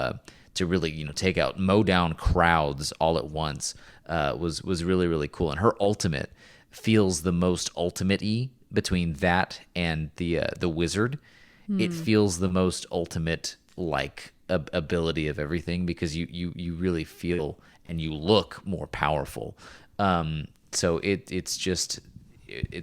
really, you know, mow down crowds all at once was really, really cool. And her ultimate feels the most ultimate-y between that and the wizard. it feels the most ultimate like ability of everything, because you really feel and you look more powerful. So it's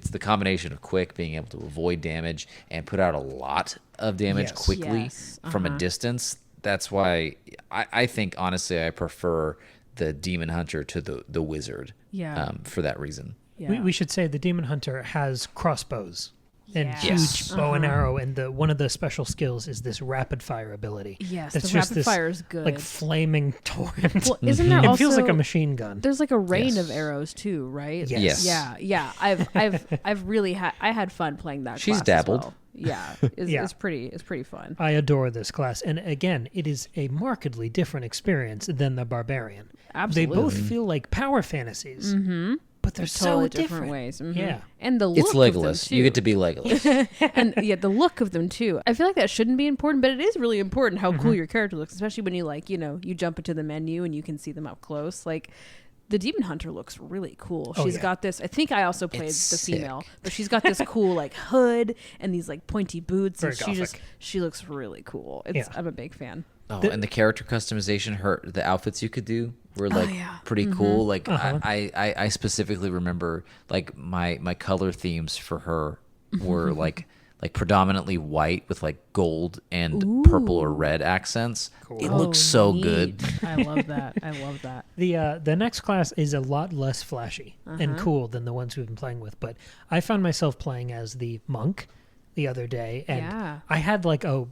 the combination of quick, being able to avoid damage and put out a lot of damage Yes. quickly Yes. from a distance. That's why I think, honestly, I prefer the Demon Hunter to the Wizard. Yeah. For that reason. Yeah. We should say the Demon Hunter has crossbows and Yes. huge bow and arrow, and one of the special skills is this rapid fire ability. Yes, It's the just rapid this, fire is good. like flaming torrent. Well, isn't there it also feels like a machine gun. There's like a rain Yes. of arrows too, right? Yes. Yes. Yeah. I've really had fun playing that. She's class as dabbled. well. Yeah, it's pretty fun. I adore this class, and again, it is a markedly different experience than the Barbarian. Absolutely. They both feel like power fantasies, but they're Totally so different ways. Mhm. Yeah. And the look It's of them Legolas. too. You get to be Legolas. And yeah, the look of them too. I feel like that shouldn't be important, but it is really important how cool your character looks, especially when you jump into the menu and you can see them up close. Like the Demon Hunter looks really cool. Oh, She's yeah. got this. I think I also played It's the female, sick. but she's got this cool like hood and these like pointy boots. Very And gothic. she looks really cool. Yeah. I'm a big fan. Oh, and the character customization, the outfits you could do were like yeah. pretty cool. Like Uh-huh. I specifically remember like my color themes for her were like predominantly white with like gold and purple or red accents. It looks so good. I love that. I love that. The next class is a lot less flashy Uh-huh. and cool than the ones we've been playing with, but I found myself playing as the monk the other day, and Yeah. I had like a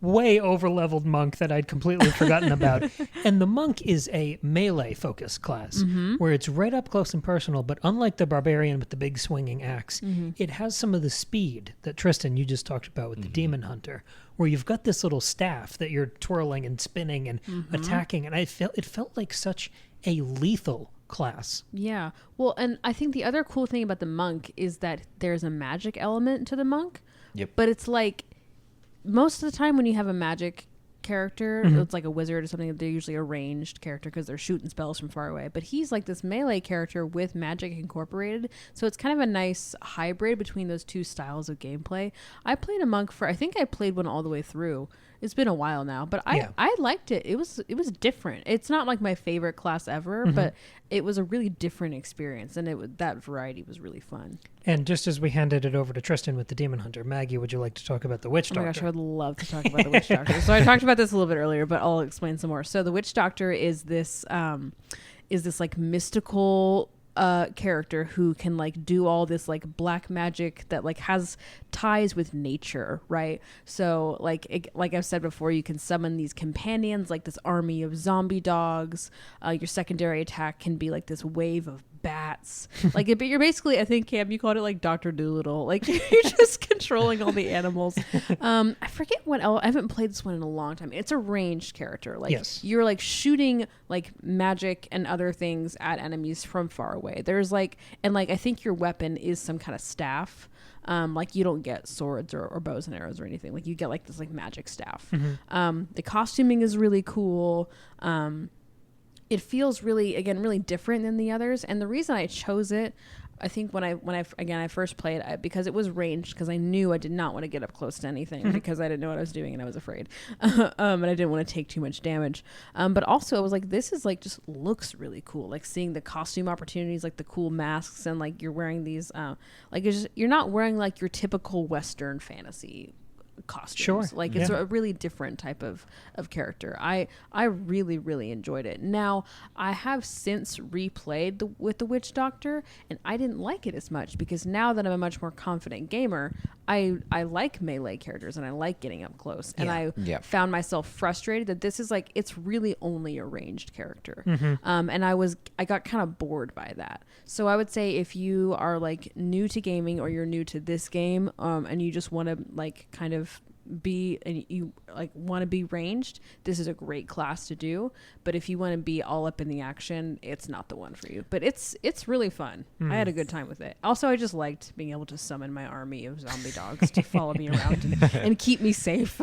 way over-leveled monk that I'd completely forgotten about. And the monk is a melee focused class where it's right up close and personal, but unlike the barbarian with the big swinging axe, it has some of the speed that Tristan, you just talked about with the demon hunter, where you've got this little staff that you're twirling and spinning and attacking, and it felt like such a lethal class. Yeah. Well, and I think the other cool thing about the monk is that there's a magic element to the monk. Yep. But it's like most of the time when you have a magic character, it's like a wizard or something, they're usually a ranged character because they're shooting spells from far away. But he's like this melee character with magic incorporated. So it's kind of a nice hybrid between those two styles of gameplay. I played a monk I think I played one all the way through. It's been a while now, but I liked it. It was different. It's not like my favorite class ever, but it was a really different experience, and that variety was really fun. And just as we handed it over to Tristan with the demon hunter, Maggie, would you like to talk about the witch Oh doctor? my gosh, I would love to talk about the witch doctor. So I talked about this a little bit earlier, but I'll explain some more. So the witch doctor is this like mystical character who can like do all this like black magic that like has ties with nature, right? So like I've said before, you can summon these companions, like this army of zombie dogs. Your secondary attack can be like this wave of bats. Like you're basically, I think, Cam, you called it like Dr. Dolittle. Like you're just controlling all the animals. I forget what else. I haven't played this one in a long time. It's a ranged character. Like you're like shooting like magic and other things at enemies from far away. There's like, and like I think your weapon is some kind of staff. Like you don't get swords or bows and arrows or anything. Like you get like this like magic staff. The costuming is really cool. It feels really different than the others. And the reason I chose it, I think when I first played it, because it was ranged, because I knew I did not want to get up close to anything because I didn't know what I was doing and I was afraid. And I didn't want to take too much damage. But also I was like, this is like just looks really cool. Like seeing the costume opportunities, like the cool masks, and like you're wearing these, you're not wearing like your typical Western fantasy costumes. Sure. Like it's a really different type of character. I really enjoyed it. Now I have since replayed with the witch doctor, and I didn't like it as much because now that I'm a much more confident gamer, I like melee characters and I like getting up close. And I found myself frustrated that this is like, it's really only a ranged character. And I got kind of bored by that. So I would say if you are like new to gaming or you're new to this game, and you just want to like kind of be, and you like want to be ranged, this is a great class to do. But if you want to be all up in the action, it's not the one for you. But it's really fun. I had a good time with it. Also, I just liked being able to summon my army of zombie dogs to follow me around and keep me safe.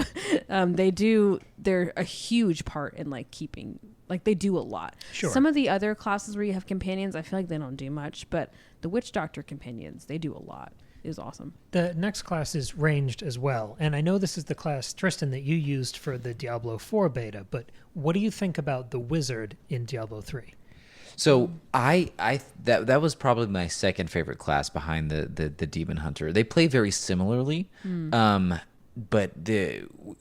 They're a huge part in like keeping, like they do a lot. Sure. Some of the other classes where you have companions, I feel like they don't do much, but the witch doctor companions, they do a lot. is awesome. The next class is ranged as well, and I know this is the class, Tristan, that you used for the Diablo 4 beta, but what do you think about the wizard in Diablo 3? So that was probably my second favorite class behind the demon hunter. They play very similarly, but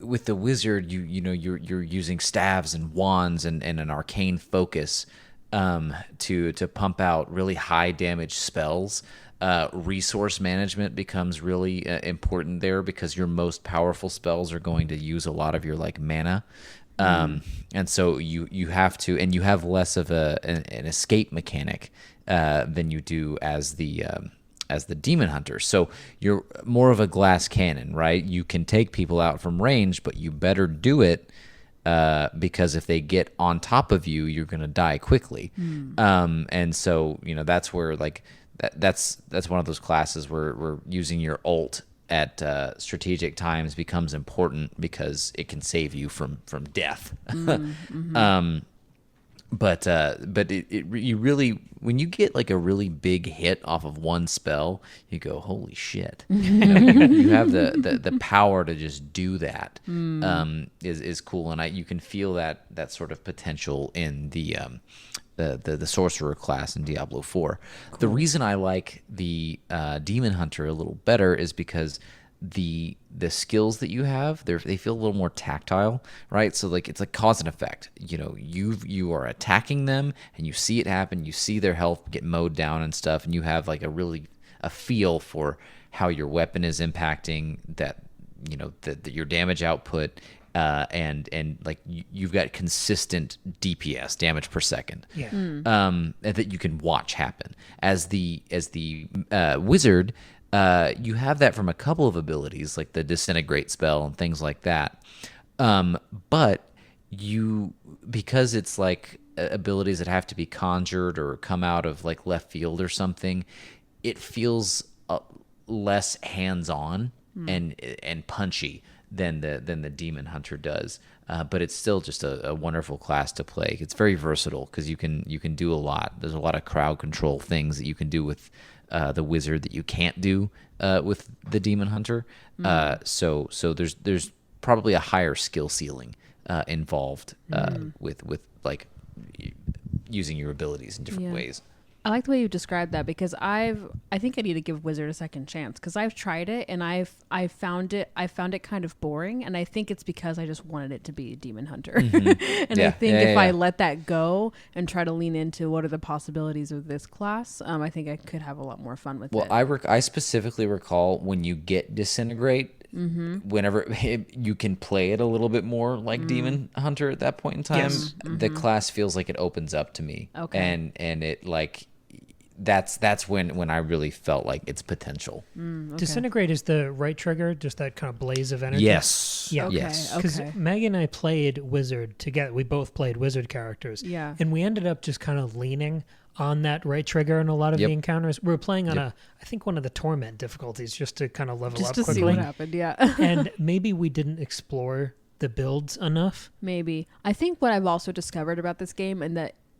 with the wizard, you're using staves and wands and an arcane focus to pump out really high damage spells. Resource management becomes really important there because your most powerful spells are going to use a lot of your like mana. And so you have to, and you have less of an escape mechanic than you do as the demon hunter. So you're more of a glass cannon, right? You can take people out from range, but you better do it because if they get on top of you, you're going to die quickly. And so that's where like that's one of those classes where using your ult at strategic times becomes important because it can save you from death. But you really, when you get like a really big hit off of one spell, you go, holy shit! You have the power to just do that. Is cool, and you can feel that sort of potential in the sorcerer class in Diablo 4. Cool. The reason I like the demon hunter a little better is because the skills that you have, they feel a little more tactile, right? So like it's like cause and effect. You are attacking them and you see it happen. You see their health get mowed down and stuff, and you have like a feel for how your weapon is impacting that. Your damage output. And like you've got consistent DPS, damage per second, that you can watch happen. As the wizard, you have that from a couple of abilities, like the disintegrate spell and things like that. But because it's like abilities that have to be conjured or come out of like left field or something, it feels less hands-on and punchy than the demon hunter does, but it's still just a wonderful class to play. It's very versatile because you can do a lot. There's a lot of crowd control things that you can do with the wizard that you can't do with the demon hunter. So there's probably a higher skill ceiling involved with like using your abilities in different ways. I like the way you described that because I think I need to give Wizard a second chance because I've tried it and I found it kind of boring, and I think it's because I just wanted it to be a Demon Hunter. And I think if I let that go and try to lean into what are the possibilities of this class, I think I could have a lot more fun with it. Well, I specifically recall when you get Disintegrate, whenever you can play it a little bit more like Demon Hunter at that point in time, the class feels like it opens up to me. Okay. And it like that's when I really felt like its potential. Okay. Disintegrate is the right trigger, just that kind of blaze of energy. Yes. Yeah. Okay. Yes. Because Maggie and I played Wizard together. We both played Wizard characters. Yeah. And we ended up just kind of leaning on that right trigger in a lot of the encounters. We were playing on I think one of the Torment difficulties just to kind of level up quickly. Just to see what happened, And maybe we didn't explore the builds enough. Maybe. I think what I've also discovered about this game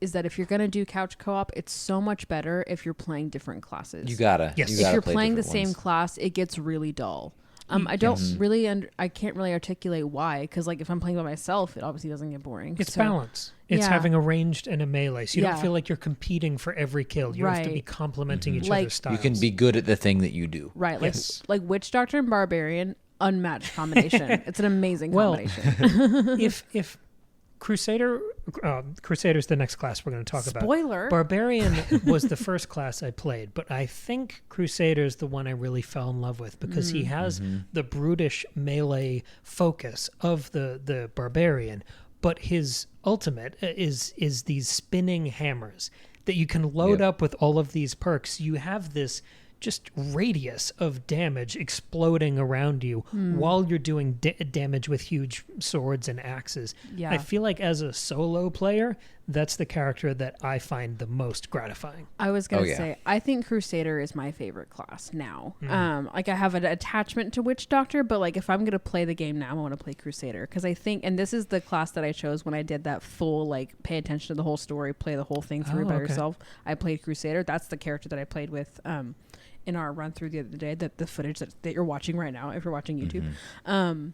is that if you're going to do couch co-op, it's so much better if you're playing different classes. You gotta. Yes. You gotta if you're play playing the different same ones. class, it gets really dull. I don't really, I can't really articulate why, because like if I'm playing by myself, it obviously doesn't get boring. It's balance. It's having a ranged and a melee, so you don't feel like you're competing for every kill. You have to be complementing each other's styles. You can be good at the thing that you do. Right. Like Witch Doctor and Barbarian, unmatched combination. It's an amazing combination. If Crusader's the next class we're going to talk about. Spoiler. Barbarian was the first class I played, but I think Crusader's the one I really fell in love with because he has the brutish melee focus of the Barbarian, but his ultimate is these spinning hammers that you can load up with all of these perks. You have this just radius of damage exploding around you while you're doing damage with huge swords and axes. Yeah. I feel like as a solo player, that's the character that I find the most gratifying. I was gonna say, I think Crusader is my favorite class now. Like I have an attachment to Witch Doctor, but like if I'm gonna play the game now, I want to play Crusader because I think, and this is the class that I chose when I did that full like pay attention to the whole story, play the whole thing through by yourself. I played Crusader. That's the character that I played with in our run through the other day. That the footage that you're watching right now, if you're watching YouTube.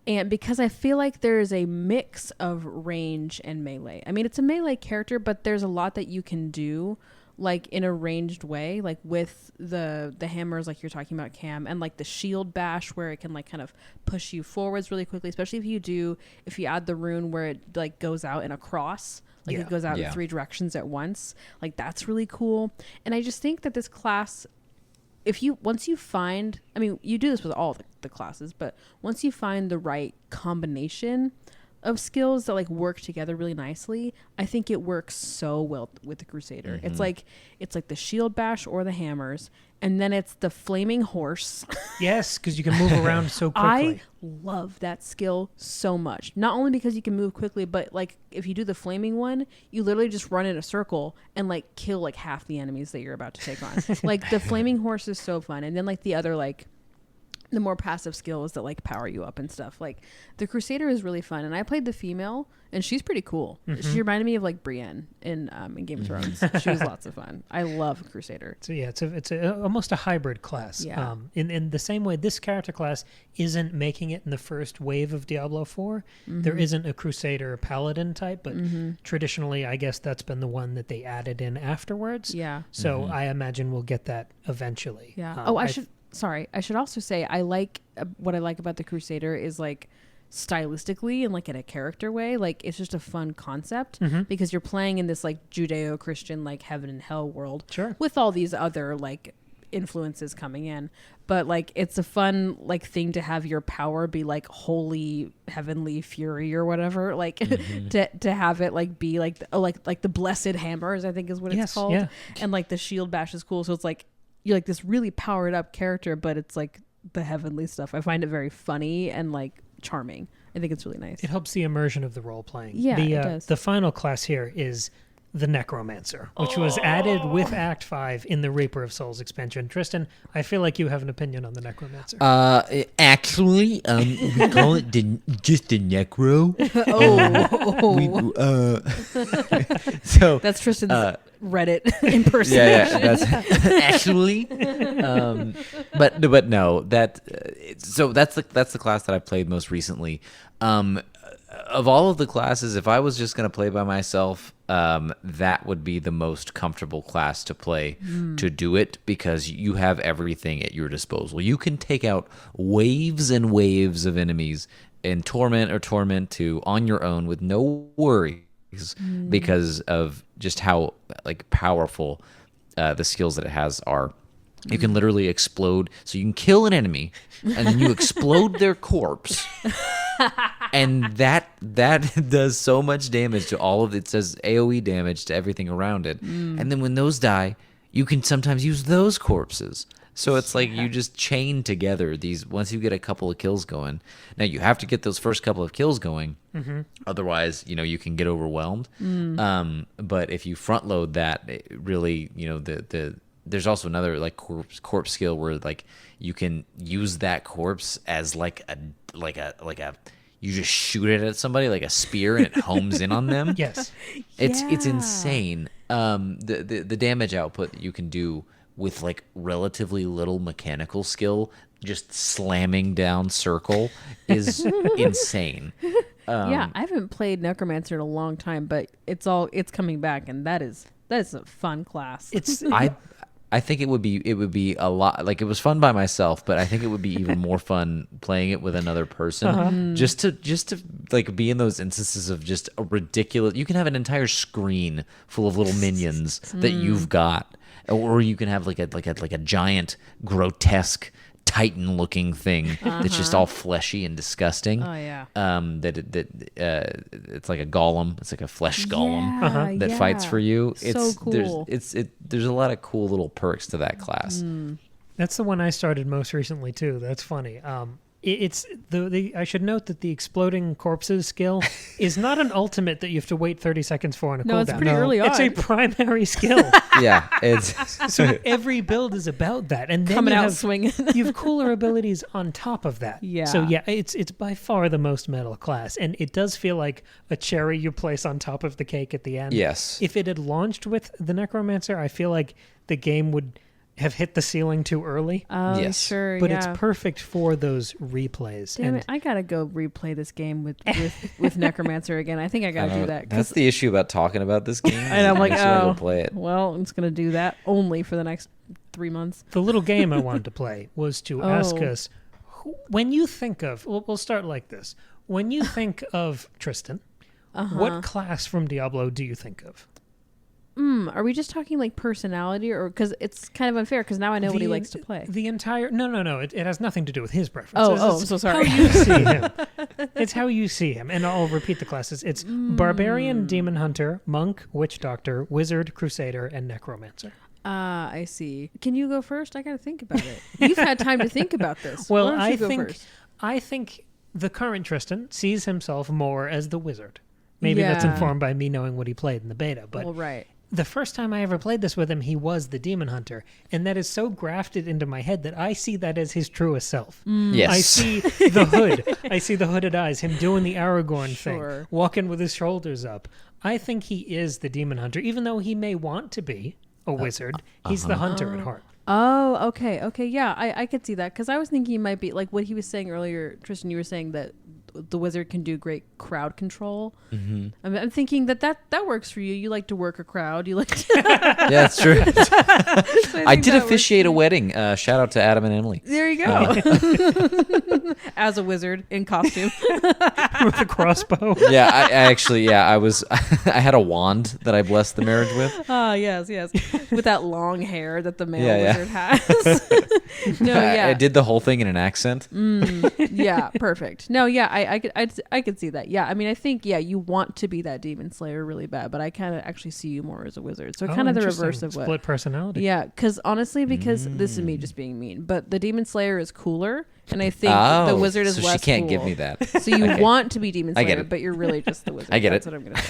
And because I feel like there is a mix of range and melee. I mean, it's a melee character, but there's a lot that you can do, like in a ranged way, like with the hammers, like you're talking about, Cam, and like the shield bash, where it can like kind of push you forwards really quickly. Especially if you add the rune where it like goes out in a cross, like it goes out in 3 directions at once. Like that's really cool. And I just think that this class, once you find, I mean, you do this with all the classes, but once you find the right combination of skills that like work together really nicely, I think it works so well with the Crusader. It's like the shield bash or the hammers, and then it's the flaming horse. Yes, because you can move around so quickly. I love that skill so much. Not only because you can move quickly, but like if you do the flaming one, you literally just run in a circle and like kill like half the enemies that you're about to take on. Like the flaming horse is so fun. And then like the other like the more passive skills that like power you up and stuff. Like the Crusader is really fun, and I played the female, and she's pretty cool. She reminded me of like Brienne in Game of Thrones. She was lots of fun. I love Crusader. So yeah, it's almost a hybrid class. Yeah. In the same way, this character class isn't making it in the first wave of Diablo 4. There isn't a Crusader Paladin type, but traditionally, I guess that's been the one that they added in afterwards. Yeah. So I imagine we'll get that eventually. Yeah. I should also say what I like about the Crusader is like stylistically and like in a character way, like it's just a fun concept because you're playing in this like Judeo-Christian like heaven and hell world with all these other like influences coming in, but like it's a fun like thing to have your power be like holy heavenly fury or whatever, like to have it like be like the blessed hammers, I think is what it's called. And like the shield bash is cool, so it's like you're like this really powered up character, but it's like the heavenly stuff. I find it very funny and like charming. I think it's really nice. It helps the immersion of the role playing. Yeah, it does. The final class here is the Necromancer, which was added with Act 5 in the Reaper of Souls expansion. Tristan, I feel like you have an opinion on the Necromancer. Actually, we call it just the Necro. So that's Tristan's Reddit impersonation. Yeah, that's actually. But no, so that's the class that I played most recently. Of all of the classes, if I was just going to play by myself, that would be the most comfortable class to play to do it, because you have everything at your disposal. You can take out waves and waves of enemies in Torment or Torment 2 on your own with no worries because of just how like powerful the skills that it has are. You can literally explode. So you can kill an enemy, and then you explode their corpse. And that does so much damage to all of it. It says AoE damage to everything around it. And then when those die, you can sometimes use those corpses. So it's like you just chain together these once you get a couple of kills going. Now you have to get those first couple of kills going. Otherwise, you can get overwhelmed. But if you front load that, it really, there's also another like corpse skill where like you can use that corpse as like a you just shoot it at somebody like a spear and it homes in on them. Yes. It's insane. The damage output that you can do with like relatively little mechanical skill, just slamming down circle, is insane. I haven't played Necromancer in a long time, but it's coming back, and that is a fun class. I think it would be a lot, like it was fun by myself, but I think it would be even more fun playing it with another person. Just to like be in those instances of just a ridiculous. You can have an entire screen full of little minions that you've got, or you can have like a giant grotesque Titan-looking thing that's just all fleshy and disgusting. Oh yeah. It's like a golem. It's like a flesh golem that fights for you. So cool. There's a lot of cool little perks to that class. That's the one I started most recently too. That's funny. it's I should note that the exploding corpses skill is not an ultimate that you have to wait 30 seconds for on a cooldown. No, it's pretty early on. It's a primary skill. Yeah, it's So every build is about that, and then Coming you out have, swinging. you have cooler abilities on top of that. Yeah. So yeah, it's by far the most metal class, and it does feel like a cherry you place on top of the cake at the end. yes. If it had launched with the Necromancer, I feel like the game would have hit the ceiling too early. Oh, Yes. sure. But yeah. it's perfect for those replays. Damn and it! I gotta go replay this game with Necromancer again. I think I gotta do that. That's the issue about talking about this game. And I'm like, Makes you wanna oh, go play it. well, I'm just gonna do that only for the next 3 months. the little game I wanted to play was to ask Oh. us, when you think of, we'll start like this. When you think of Tristan, what class from Diablo do you think of? Are we just talking like personality, or because it's kind of unfair? Because now I know what he likes to play. The entire no. It has nothing to do with his preferences. Oh, I'm It's so sorry. How you see him. It's how you see him, and I'll repeat the classes. It's barbarian, demon hunter, monk, witch doctor, wizard, crusader, and necromancer. I see. Can you go first? I gotta think about it. You've had time to think about this. Well, Why don't you I go think first? I think the current Tristan sees himself more as the wizard. Maybe that's Yeah. informed by me knowing what he played in the beta, but Well, right. the first time I ever played this with him, he was the demon hunter, and that is so grafted into my head that I see that as his truest self. Yes. I see the hood. I see the hooded eyes, him doing the Aragorn Sure. thing, walking with his shoulders up. I think he is the demon hunter, even though he may want to be a wizard. He's the hunter at heart. Oh, okay. Yeah, I could see that, because I was thinking he might be like what he was saying earlier. Tristan, you were saying that the wizard can do great crowd control. Mm-hmm. I'm thinking that works for you. You like to work a crowd. You like to Yeah, that's true. So I think did that officiate a wedding. Shout out to Adam and Emily. There you go. As a wizard in costume. With a crossbow. Yeah, I actually, I was, I had a wand that I blessed the marriage with. Ah, yes. With that long hair that the male Yeah. wizard has. No, yeah. I did the whole thing in an accent. Yeah, perfect. No, yeah, I could see that. Yeah, I mean, I think, yeah, you want to be that demon slayer really bad, but I kind of actually see you more as a wizard. So kind of the reverse of what. Split personality. Yeah, because honestly, because this is me just being mean, but the demon slayer is cooler, and I think Oh, the wizard is so less she can't cool. give me that. So you Okay. want to be demon I get slayer, it. but you're really just the wizard. I get That's it. what I'm gonna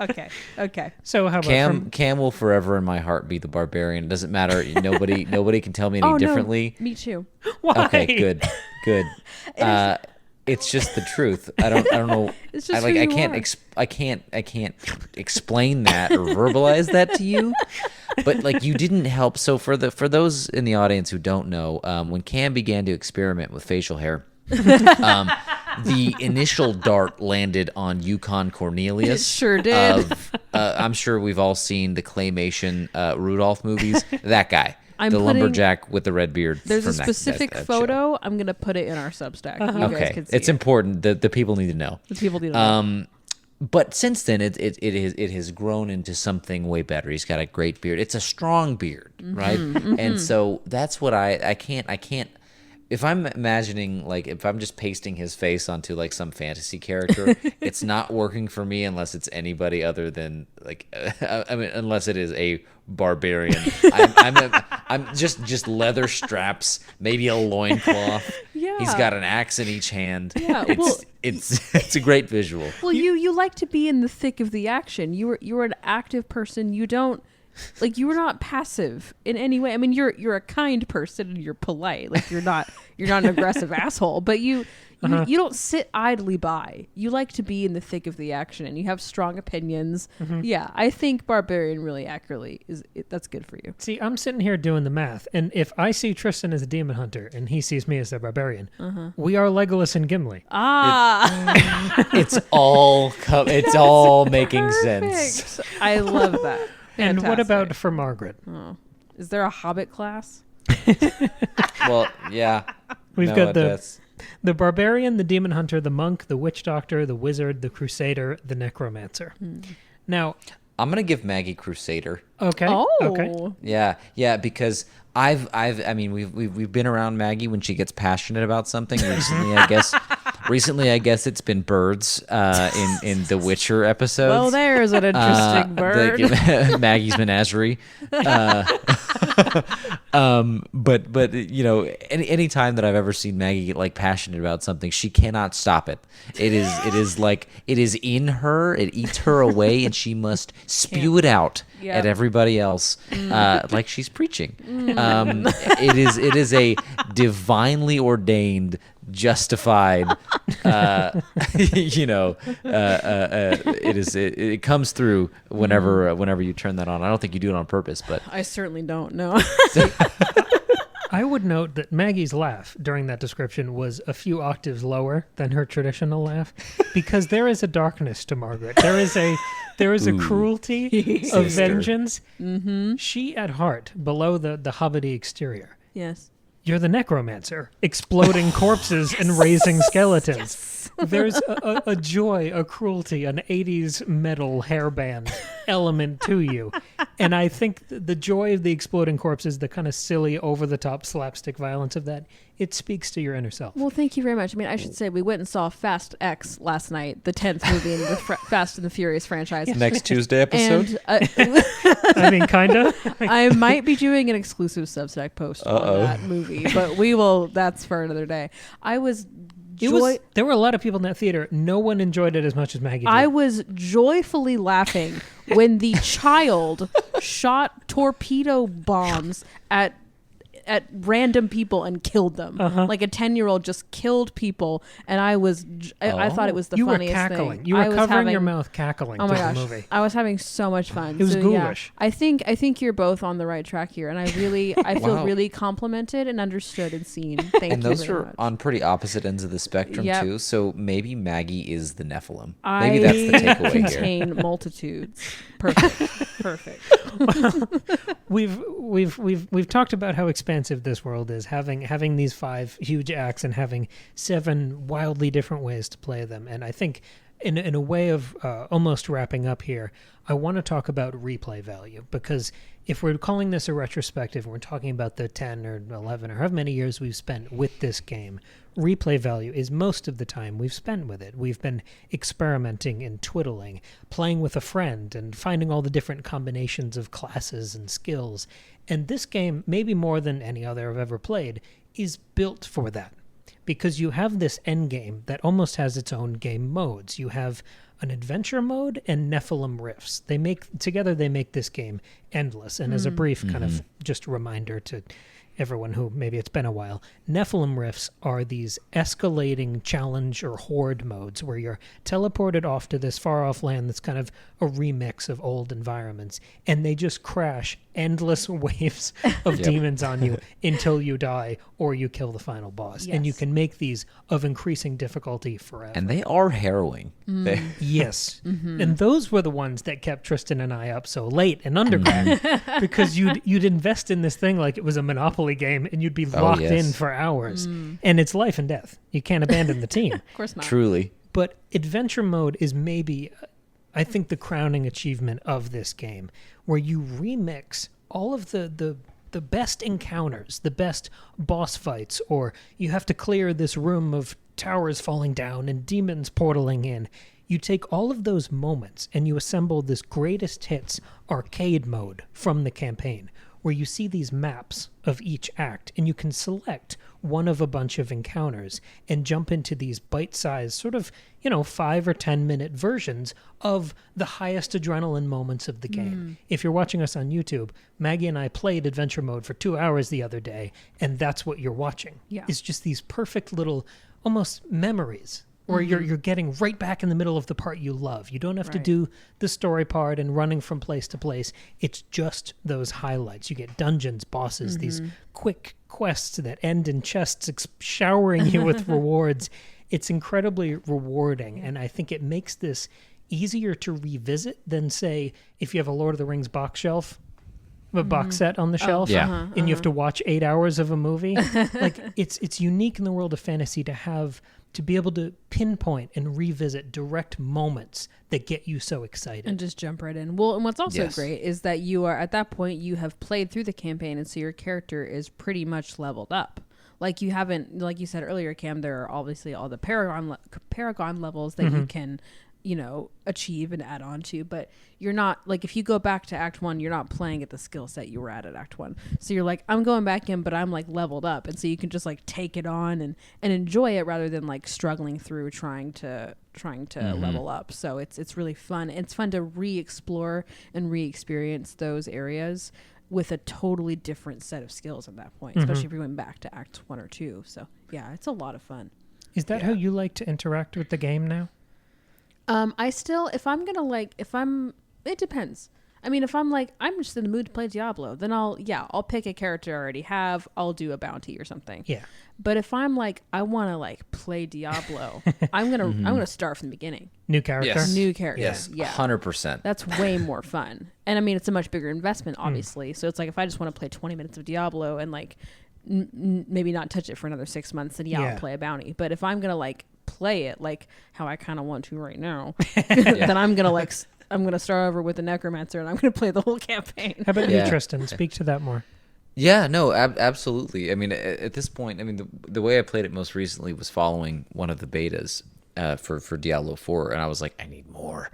say. Okay. So how about Cam will forever in my heart be the barbarian. It doesn't matter. Nobody can tell me any Oh differently. no, me too. why? Okay, good. It's just the truth. I don't know. It's just I who you can't are. I can't explain that or verbalize that to you. But like you didn't help. So for those in the audience who don't know, when Cam began to experiment with facial hair, the initial dart landed on Yukon Cornelius. It sure did. I'm sure we've all seen the claymation Rudolph movies. That guy. I'm the putting- lumberjack with the red beard. There's a from specific that show. photo. I'm gonna put it in our Substack. You guys Okay, can see it's it. important. The people need to know. The people need to know. But since then, it has grown into something way better. He's got a great beard. It's a strong beard, right? And so that's what I can't. If I'm imagining, like, if I'm just pasting his face onto like some fantasy character, it's not working for me unless it's anybody other than like, I mean, unless it is a barbarian. I'm just leather straps, maybe a loincloth. Yeah. He's got an axe in each hand. Yeah, It's a great visual. Well, you like to be in the thick of the action. You're an active person. You don't like you are not passive in any way. I mean, you're a kind person and you're polite. Like you're not an aggressive asshole. But you don't sit idly by. You like to be in the thick of the action and you have strong opinions. Yeah, I think barbarian really accurately that's good for you. See, I'm sitting here doing the math, and if I see Tristan as a demon hunter and he sees me as a barbarian, we are Legolas and Gimli. It's all making sense. Perfect. I love that. And what Fantastic. about for Margaret? Is there a Hobbit class? Well, yeah. We've got the that's- the barbarian, the demon hunter, the monk, the witch doctor, the wizard, the crusader, the necromancer. Now, I'm gonna give Maggie Crusader. okay, Oh, okay. Yeah, because I mean, we've been around Maggie when she gets passionate about something. Recently, I guess it's been birds in the Witcher episodes. Well, there's an interesting bird. Maggie's menagerie. But you know, any time that I've ever seen Maggie get like passionate about something, she cannot stop it. It is like it is in her. It eats her away, and she must spew it out Yep. at everybody else, like she's preaching. It is a divinely ordained, justified. It comes through whenever you turn that on. I don't think you do it on purpose, but I certainly don't know. I would note that Maggie's laugh during that description was a few octaves lower than her traditional laugh, because there is a darkness to Margaret. There is a cruelty of vengeance. Mm-hmm. She, at heart, below the hobbity exterior. Yes. You're the necromancer, exploding corpses and raising skeletons. Yes. There's a joy, a cruelty, an 80s metal hairband element to you. And I think the joy of the exploding corpses, the kind of silly, over-the-top slapstick violence of that, it speaks to your inner self. Well, thank you very much. I mean, I should say we went and saw Fast X last night, the 10th movie in the Fast and the Furious franchise. next Tuesday episode. And I mean, kind of. I might be doing an exclusive Substack post on that movie, but we will. That's for another day. There were a lot of people in that theater. No one enjoyed it as much as Maggie did. I was joyfully laughing when the child shot torpedo bombs at random people and killed them. Like a 10-year-old just killed people, and I thought it was the funniest cackling. thing. You were covering your mouth cackling Oh to my the gosh, movie. I was having so much fun. It was so, ghoulish. Yeah, I think you're both on the right track here, and I feel Wow. really complimented and understood and seen. Thank And you those very are much. on pretty opposite ends of the spectrum Yep. too. So maybe Maggie is the Nephilim. Maybe that's the takeaway here. contain multitudes. Perfect. We've talked about how expansive this world is, having these 5 huge acts and having 7 wildly different ways to play them. And I think in a way of almost wrapping up here, I want to talk about replay value, because if we're calling this a retrospective, and we're talking about the 10 or 11 or however many years we've spent with this game, replay value is most of the time we've spent with it. We've been experimenting and twiddling, playing with a friend, and finding all the different combinations of classes and skills. And this game, maybe more than any other I've ever played, is built for that. Because you have this end game that almost has its own game modes. You have an adventure mode and Nephilim rifts. They make this game endless. And as a brief kind of just reminder to everyone who maybe it's been a while, Nephilim rifts are these escalating challenge or horde modes where you're teleported off to this far off land that's kind of a remix of old environments, and they just crash endless waves of demons on you until you die or you kill the final boss. And you can make these of increasing difficulty forever. And they are harrowing. Yes. And those were the ones that kept Tristan and I up so late in undergrad, because you'd invest in this thing like it was a Monopoly game, and you'd be locked in for hours. And it's life and death. You can't abandon the team. Of course not. Truly. But adventure mode is maybe, I think, the crowning achievement of this game, where you remix all of the best encounters, the best boss fights, or you have to clear this room of towers falling down and demons portaling in. You take all of those moments and you assemble this greatest hits arcade mode from the campaign, where you see these maps of each act and you can select one of a bunch of encounters and jump into these bite-sized sort of, 5 or 10 minute versions of the highest adrenaline moments of the game. If you're watching us on YouTube, Maggie and I played adventure mode for 2 hours the other day, and that's what you're watching. Yeah. It's just these perfect little almost memories where you're getting right back in the middle of the part you love. You don't have to do the story part and running from place to place. It's just those highlights. You get dungeons, bosses, these quick quests that end in chests showering you with rewards. It's incredibly rewarding, and I think it makes this easier to revisit than, say, if you have a Lord of the Rings box shelf, a box set on the shelf, and you have to watch 8 hours of a movie. Like it's unique in the world of fantasy to be able to pinpoint and revisit direct moments that get you so excited. And just jump right in. Well, and what's also Yes. great is that you are, at that point, you have played through the campaign, and so your character is pretty much leveled up. Like you haven't, like you said earlier, Cam, there are obviously all the Paragon levels that you can, achieve and add on to. But you're not like, if you go back to Act 1, you're not playing at the skill set you were at Act 1. So you're like, I'm going back in, but I'm like leveled up, and so you can just like take it on and enjoy it rather than like struggling through trying to level up. So it's really fun. It's fun to re-explore and re-experience those areas with a totally different set of skills at that point, especially if you went back to Act 1 or 2. So yeah, it's a lot of fun. Is that how you like to interact with the game now? It depends. I mean, if I'm like, I'm just in the mood to play Diablo, then I'll pick a character I already have. I'll do a bounty or something. Yeah. But if I'm like, I want to like play Diablo, I'm gonna start from the beginning. New character. Yes. New character. Yes. Yeah. 100%. That's way more fun. And I mean, it's a much bigger investment, obviously. So it's like, if I just want to play 20 minutes of Diablo and like maybe not touch it for another 6 months, then I'll play a bounty. But if I'm gonna like play it like how I kind of want to right now, then I'm gonna start over with the necromancer and I'm gonna play the whole campaign. How about you, Tristan? Speak to that more. Yeah, no, absolutely. I mean, at this point, I mean, the way I played it most recently was following one of the betas for Diablo 4, and I was like, I need more.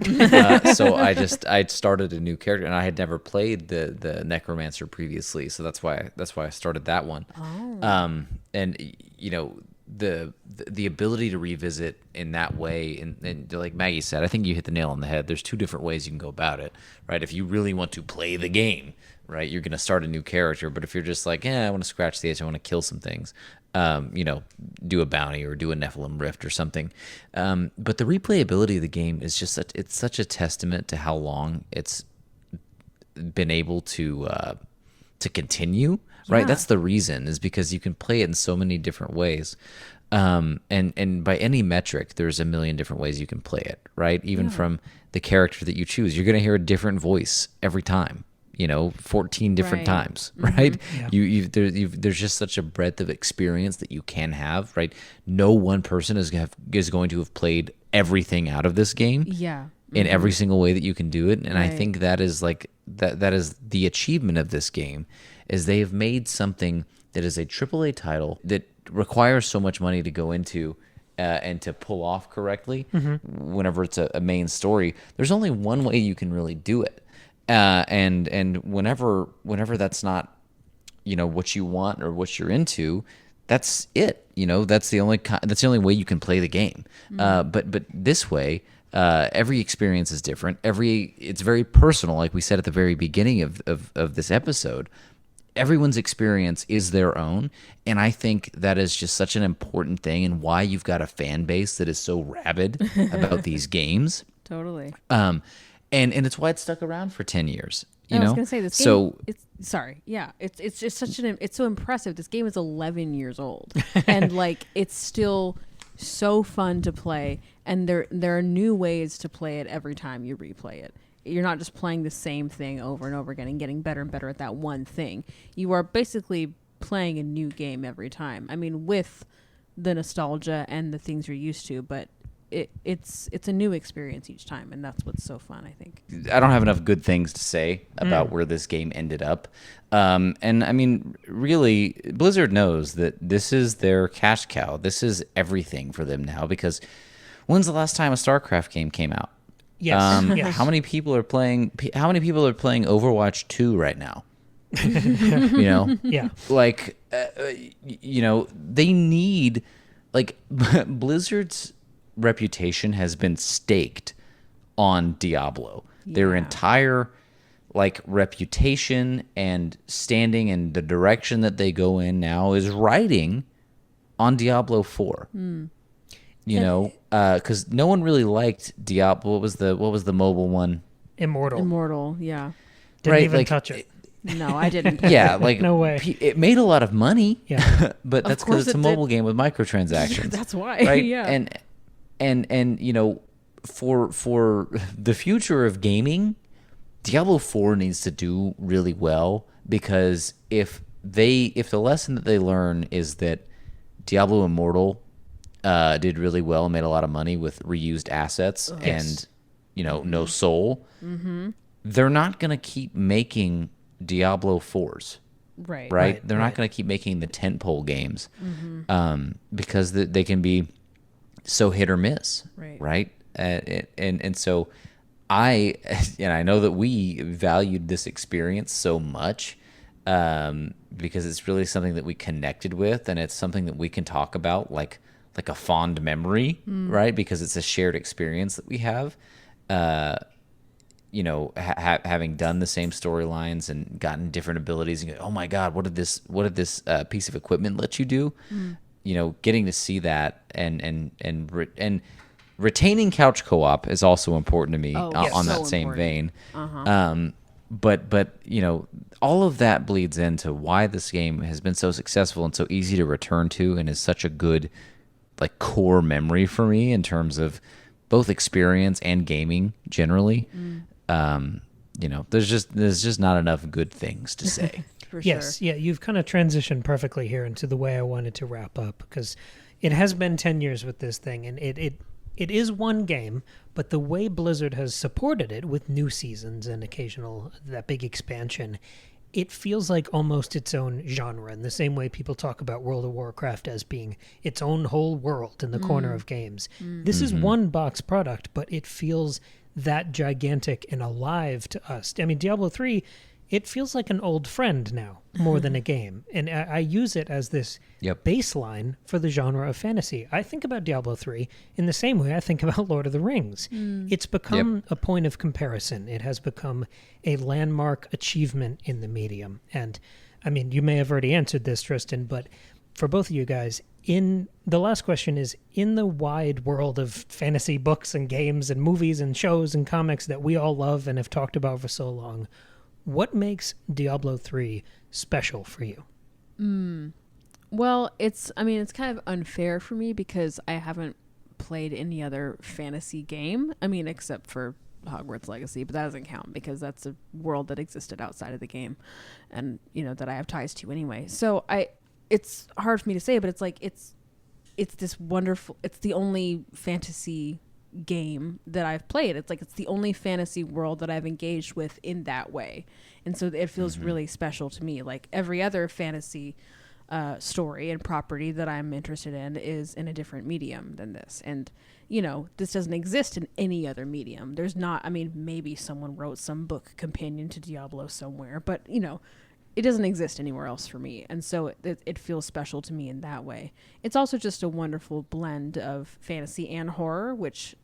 So I started a new character, and I had never played the necromancer previously, so that's why I started that one. Oh. And the ability to revisit in that way, and like Maggie said, I think you hit the nail on the head. There's two different ways you can go about it, right? If you really want to play the game, right, you're going to start a new character. But if you're just like, I want to scratch the itch, I want to kill some things, do a bounty or do a Nephilim Rift or something. But the replayability of the game is just it's such a testament to how long it's been able to continue. Right, Yeah. that's the reason, is because you can play it in so many different ways, and by any metric, there's a million different ways you can play it. Right, even from the character that you choose, you're going to hear a different voice every time. 14 different times. Right, yeah. There's just such a breadth of experience that you can have. Right, no one person is going to have played everything out of this game. Yeah. In every single way that you can do it, and I think that is like that is the achievement of this game. Is they have made something that is a AAA title that requires so much money to go into and to pull off correctly whenever it's a main story. There's only one way you can really do it, and whenever that's not what you want or what you're into, that's it. That's the only way you can play the game. But this way. Every experience is different. It's very personal, like we said at the very beginning of this episode. Everyone's experience is their own, and I think that is just such an important thing, and why you've got a fan base that is so rabid about these games. Totally. And it's why it's stuck around for 10 years. I was gonna say this game. It's just it's so impressive. This game is 11 years old, and like it's still so fun to play, and there are new ways to play it every time you replay it. You're not just playing the same thing over and over again and getting better and better at that one thing. You are basically playing a new game every time. I mean, with the nostalgia and the things you're used to, but it's a new experience each time, and that's what's so fun, I think. I don't have enough good things to say about where this game ended up. And I mean, really, Blizzard knows that this is their cash cow. This is everything for them now, because when's the last time a StarCraft game came out? Yes. Yes. How many people are playing Overwatch 2 right now? Yeah. Like, they need, like, Blizzard's reputation has been staked on Diablo. Yeah. Their entire reputation and standing and the direction that they go in now is riding on Diablo 4. Because no one really liked Diablo. What was the mobile one? Immortal, yeah. Didn't even touch it. No, I didn't. Yeah, no way. It made a lot of money. Yeah, but that's because it's a mobile game with microtransactions. That's why. Right? Yeah. And for the future of gaming, Diablo 4 needs to do really well, because if the lesson that they learn is that Diablo Immortal did really well and made a lot of money with reused assets and no soul, they're not going to keep making Diablo 4s. Right? They're not going to keep making the tentpole games because they can be so hit or miss. Right? And so I know that we valued this experience so much, because it's really something that we connected with, and it's something that we can talk about like a fond memory, right? Because it's a shared experience that we have. Having done the same storylines and gotten different abilities, and go, oh my God, what did this piece of equipment let you do? Getting to see that and retaining couch co-op is also important to me on that same vein. But all of that bleeds into why this game has been so successful and so easy to return to, and is such a good like core memory for me in terms of both experience and gaming generally. There's just not enough good things to say. Yes, yeah, you've kind of transitioned perfectly here into the way I wanted to wrap up, because it has been 10 years with this thing, and it is one game, but the way Blizzard has supported it with new seasons and occasional that big expansion, it feels like almost its own genre, in the same way people talk about World of Warcraft as being its own whole world in the corner of games. This is one box product, but it feels that gigantic and alive to us. I mean, Diablo 3, it feels like an old friend now more than a game. And I use it as this baseline for the genre of fantasy. I think about Diablo 3 in the same way I think about Lord of the Rings. It's become a point of comparison. It has become a landmark achievement in the medium. And I mean, you may have already answered this, Tristan, but for both of you guys, the last question is, in the wide world of fantasy books and games and movies and shows and comics that we all love and have talked about for so long, what makes Diablo 3 special for you? Well, it's kind of unfair for me because I haven't played any other fantasy game. I mean, except for Hogwarts Legacy, but that doesn't count because that's a world that existed outside of the game and, that I have ties to anyway. So it's hard for me to say, but it's like, it's this wonderful, it's the only fantasy game that I've played. It's like, it's the only fantasy world that I've engaged with in that way. And so it feels really special to me. Like every other fantasy story and property that I'm interested in is in a different medium than this. And, this doesn't exist in any other medium. There's not, maybe someone wrote some book companion to Diablo somewhere, but, it doesn't exist anywhere else for me. And so it feels special to me in that way. It's also just a wonderful blend of fantasy and horror, which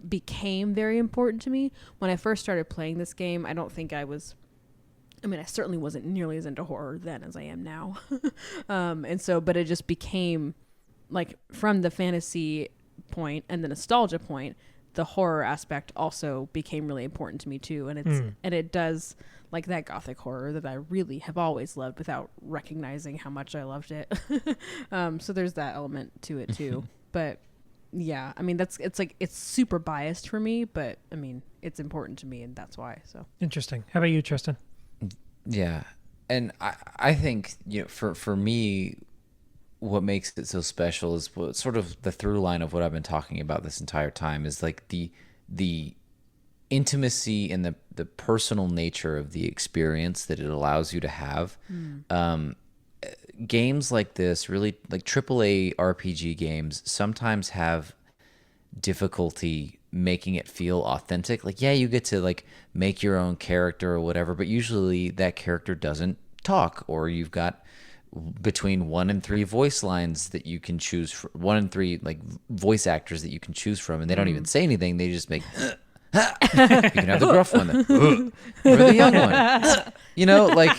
became very important to me. When I first started playing this game, I don't think I certainly wasn't nearly as into horror then as I am now. But it just became like, from the fantasy point and the nostalgia point, the horror aspect also became really important to me too. And it does, like, that gothic horror that I really have always loved without recognizing how much I loved it. So there's that element to it too. But yeah, it's super biased for me, but it's important to me, and that's why. So interesting. How about you, Tristan? Yeah. And I think, for me, what makes it so special is what sort of the through line of what I've been talking about this entire time is like the intimacy and the personal nature of the experience that it allows you to have. Games like this, really like AAA RPG games, sometimes have difficulty making it feel authentic. Like, yeah, you get to like make your own character or whatever, but usually that character doesn't talk, or you've got between 1 and 3 voice lines that you can choose from, 1 and 3 like voice actors that you can choose from, and they don't even say anything. They just make you can have the gruff one or the young one. Like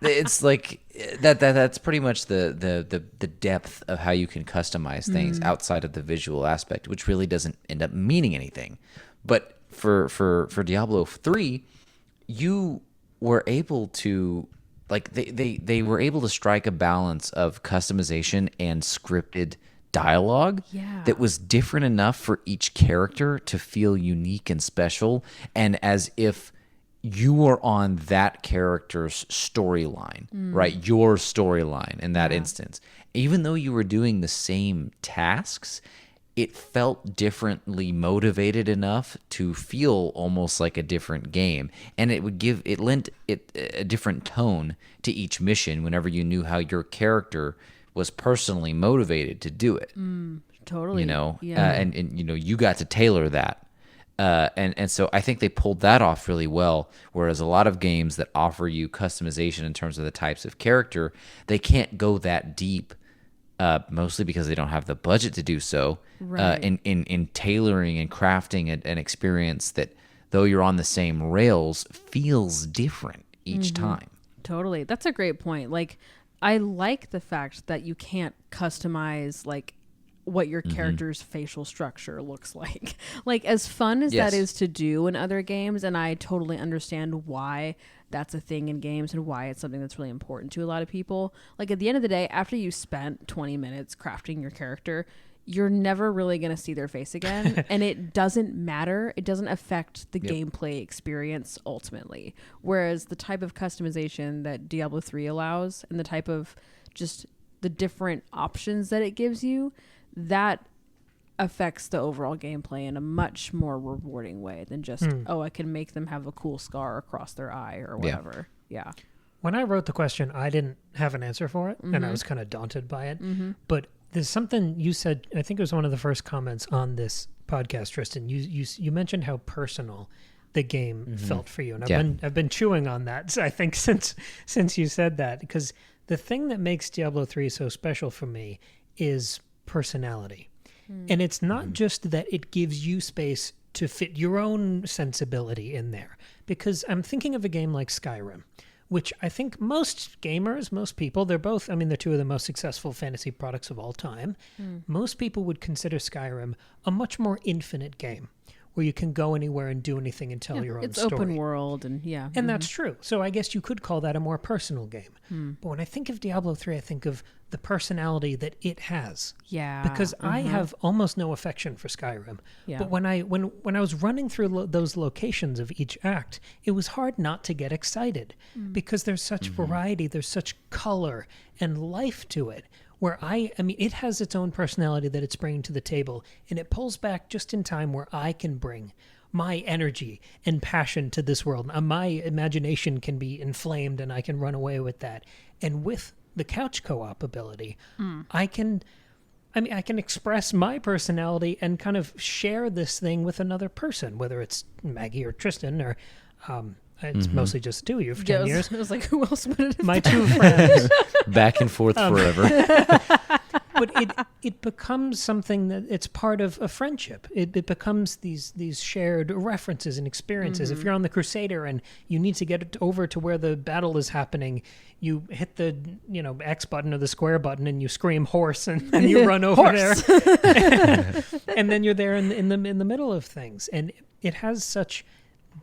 it's like that's pretty much the depth of how you can customize things outside of the visual aspect, which really doesn't end up meaning anything. But for Diablo 3, you were able to, like, they were able to strike a balance of customization and scripted dialogue that was different enough for each character to feel unique and special, and as if you were on that character's storyline, right? Your storyline in that instance. Even though you were doing the same tasks, it felt differently motivated enough to feel almost like a different game. And it lent it a different tone to each mission whenever you knew how your character was personally motivated to do it. Totally. And you got to tailor that And so I think they pulled that off really well. Whereas a lot of games that offer you customization in terms of the types of character, they can't go that deep, mostly because they don't have the budget to do so. Right. In tailoring and crafting an experience that, though you're on the same rails, feels different each time. Totally. That's a great point. Like, I like the fact that you can't customize like what your character's facial structure looks like. Like, as fun as that is to do in other games, and I totally understand why that's a thing in games and why it's something that's really important to a lot of people. Like, at the end of the day, after you spent 20 minutes crafting your character, you're never really going to see their face again. And it doesn't matter. It doesn't affect the gameplay experience ultimately. Whereas the type of customization that Diablo 3 allows and the type of just the different options that it gives you, that affects the overall gameplay in a much more rewarding way than just, oh, I can make them have a cool scar across their eye or whatever. Yeah. When I wrote the question, I didn't have an answer for it, and I was kind of daunted by it. But there's something you said, I think it was one of the first comments on this podcast, Tristan. You mentioned how personal the game felt for you. And I've been chewing on that, I think, since you said that, because the thing that makes Diablo 3 so special for me is personality. And it's not just that it gives you space to fit your own sensibility in there, because I'm thinking of a game like Skyrim, which I think most gamers, most people, they're two of the most successful fantasy products of all time. Most people would consider Skyrim a much more infinite game, where you can go anywhere and do anything and tell your own story. It's open world and And that's true. So I guess you could call that a more personal game. But when I think of Diablo 3, I think of the personality that it has. Yeah. Because I have almost no affection for Skyrim. Yeah. But when I was running through those locations of each act, it was hard not to get excited because there's such variety, there's such color and life to it. Where it has its own personality that it's bringing to the table, and it pulls back just in time where I can bring my energy and passion to this world. My imagination can be inflamed, and I can run away with that. And with the couch co-op ability, I can express my personality and kind of share this thing with another person, whether it's Maggie or Tristan or... it's mostly just two of you for 10 years. I was like, who else would it have My two friends. Back and forth forever. But it becomes something that it's part of a friendship. It becomes these shared references and experiences. If you're on the Crusader and you need to get over to where the battle is happening, you hit the X button or the square button and you scream horse and you run over there. And then you're there in the middle of things. And it has such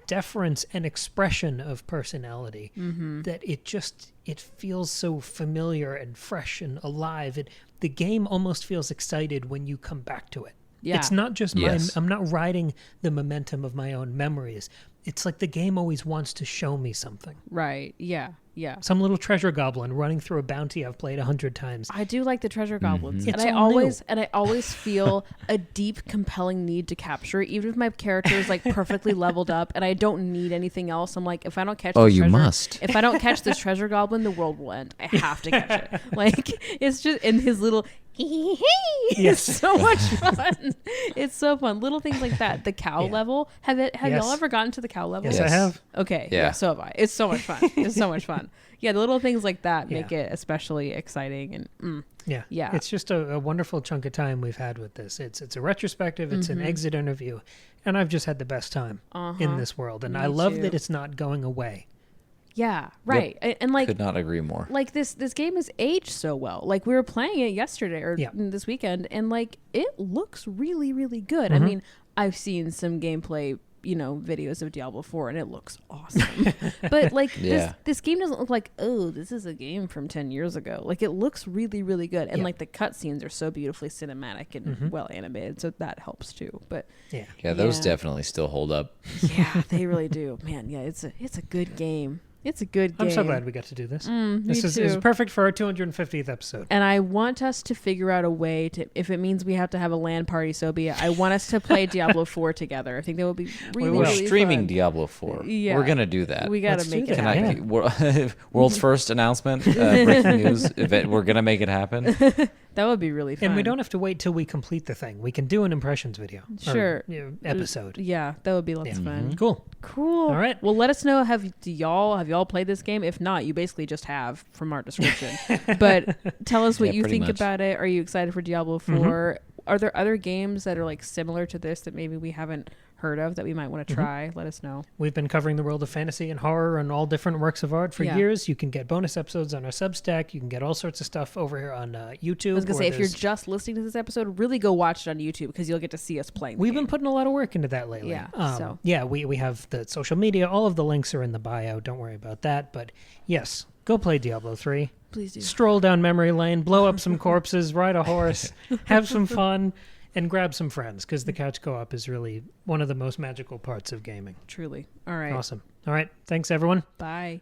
deference and expression of personality that it feels so familiar and fresh and alive. The game almost feels excited when you come back to it. Yeah. It's not just I'm not riding the momentum of my own memories. It's like the game always wants to show me something. Right. Yeah. Yeah. Some little treasure goblin running through a bounty I've played 100 times. I do like the treasure goblins. It's And all new. I always feel a deep, compelling need to capture it, even if my character is like perfectly leveled up and I don't need anything else. I'm like, if I don't catch this you treasure, must. If I don't catch this treasure goblin, the world will end. I have to catch it. Like, it's just in his little Yes. It's so much fun. It's so fun. Little things like that. The cow level. Have y'all ever gotten to the cow level? Yes, I have. Okay. Yeah. So have I. It's so much fun. It's so much fun. Yeah, the little things like that make it especially exciting and Yeah. It's just a wonderful chunk of time we've had with this. It's a retrospective, it's an exit interview, and I've just had the best time in this world. And I love that it's not going away. Yeah, right. Yep. And like, could not agree more. Like this game has aged so well. Like we were playing it yesterday or this weekend, and like it looks really, really good. I mean, I've seen some gameplay, videos of Diablo 4, and it looks awesome. But like this game doesn't look like, oh, this is a game from 10 years ago. Like it looks really, really good, and like the cutscenes are so beautifully cinematic and well animated, so that helps too. But those definitely still hold up. Yeah, they really do. Man, yeah, it's a good game. It's a good game. I'm so glad we got to do this. This is perfect for our 250th episode. And I want us to figure out a way to, if it means we have to have a LAN party, so be it. I want us to play Diablo 4 together. I think that would be really, We're really streaming fun. Diablo 4. Yeah. We're going to do that. We got Let's to make do it that. happen. World's first announcement, breaking news event. We're going to make it happen. That would be really fun. And we don't have to wait till we complete the thing. We can do an impressions video. Sure. Or, episode. Yeah, that would be lots of fun. Cool. Cool. All right. Well, let us know. Have y'all played this game? If not, you basically just have from our description. But tell us what you pretty think much. about it. Are you excited for Diablo 4? Are there other games that are like similar to this that maybe we haven't heard of that we might want to try? Let us know. We've been covering the world of fantasy and horror and all different works of art for years. You can get bonus episodes on our Substack. You can get all sorts of stuff over here on YouTube. I was going to say, if you're just listening to this episode, really go watch it on YouTube because you'll get to see us playing. We've been putting a lot of work into that lately. Yeah. We have the social media. All of the links are in the bio. Don't worry about that. But yes, go play Diablo 3. Please do. Stroll down memory lane, blow up some corpses, ride a horse, have some fun, and grab some friends because the couch co-op is really one of the most magical parts of gaming. Truly. All right. Awesome. All right. Thanks, everyone. Bye.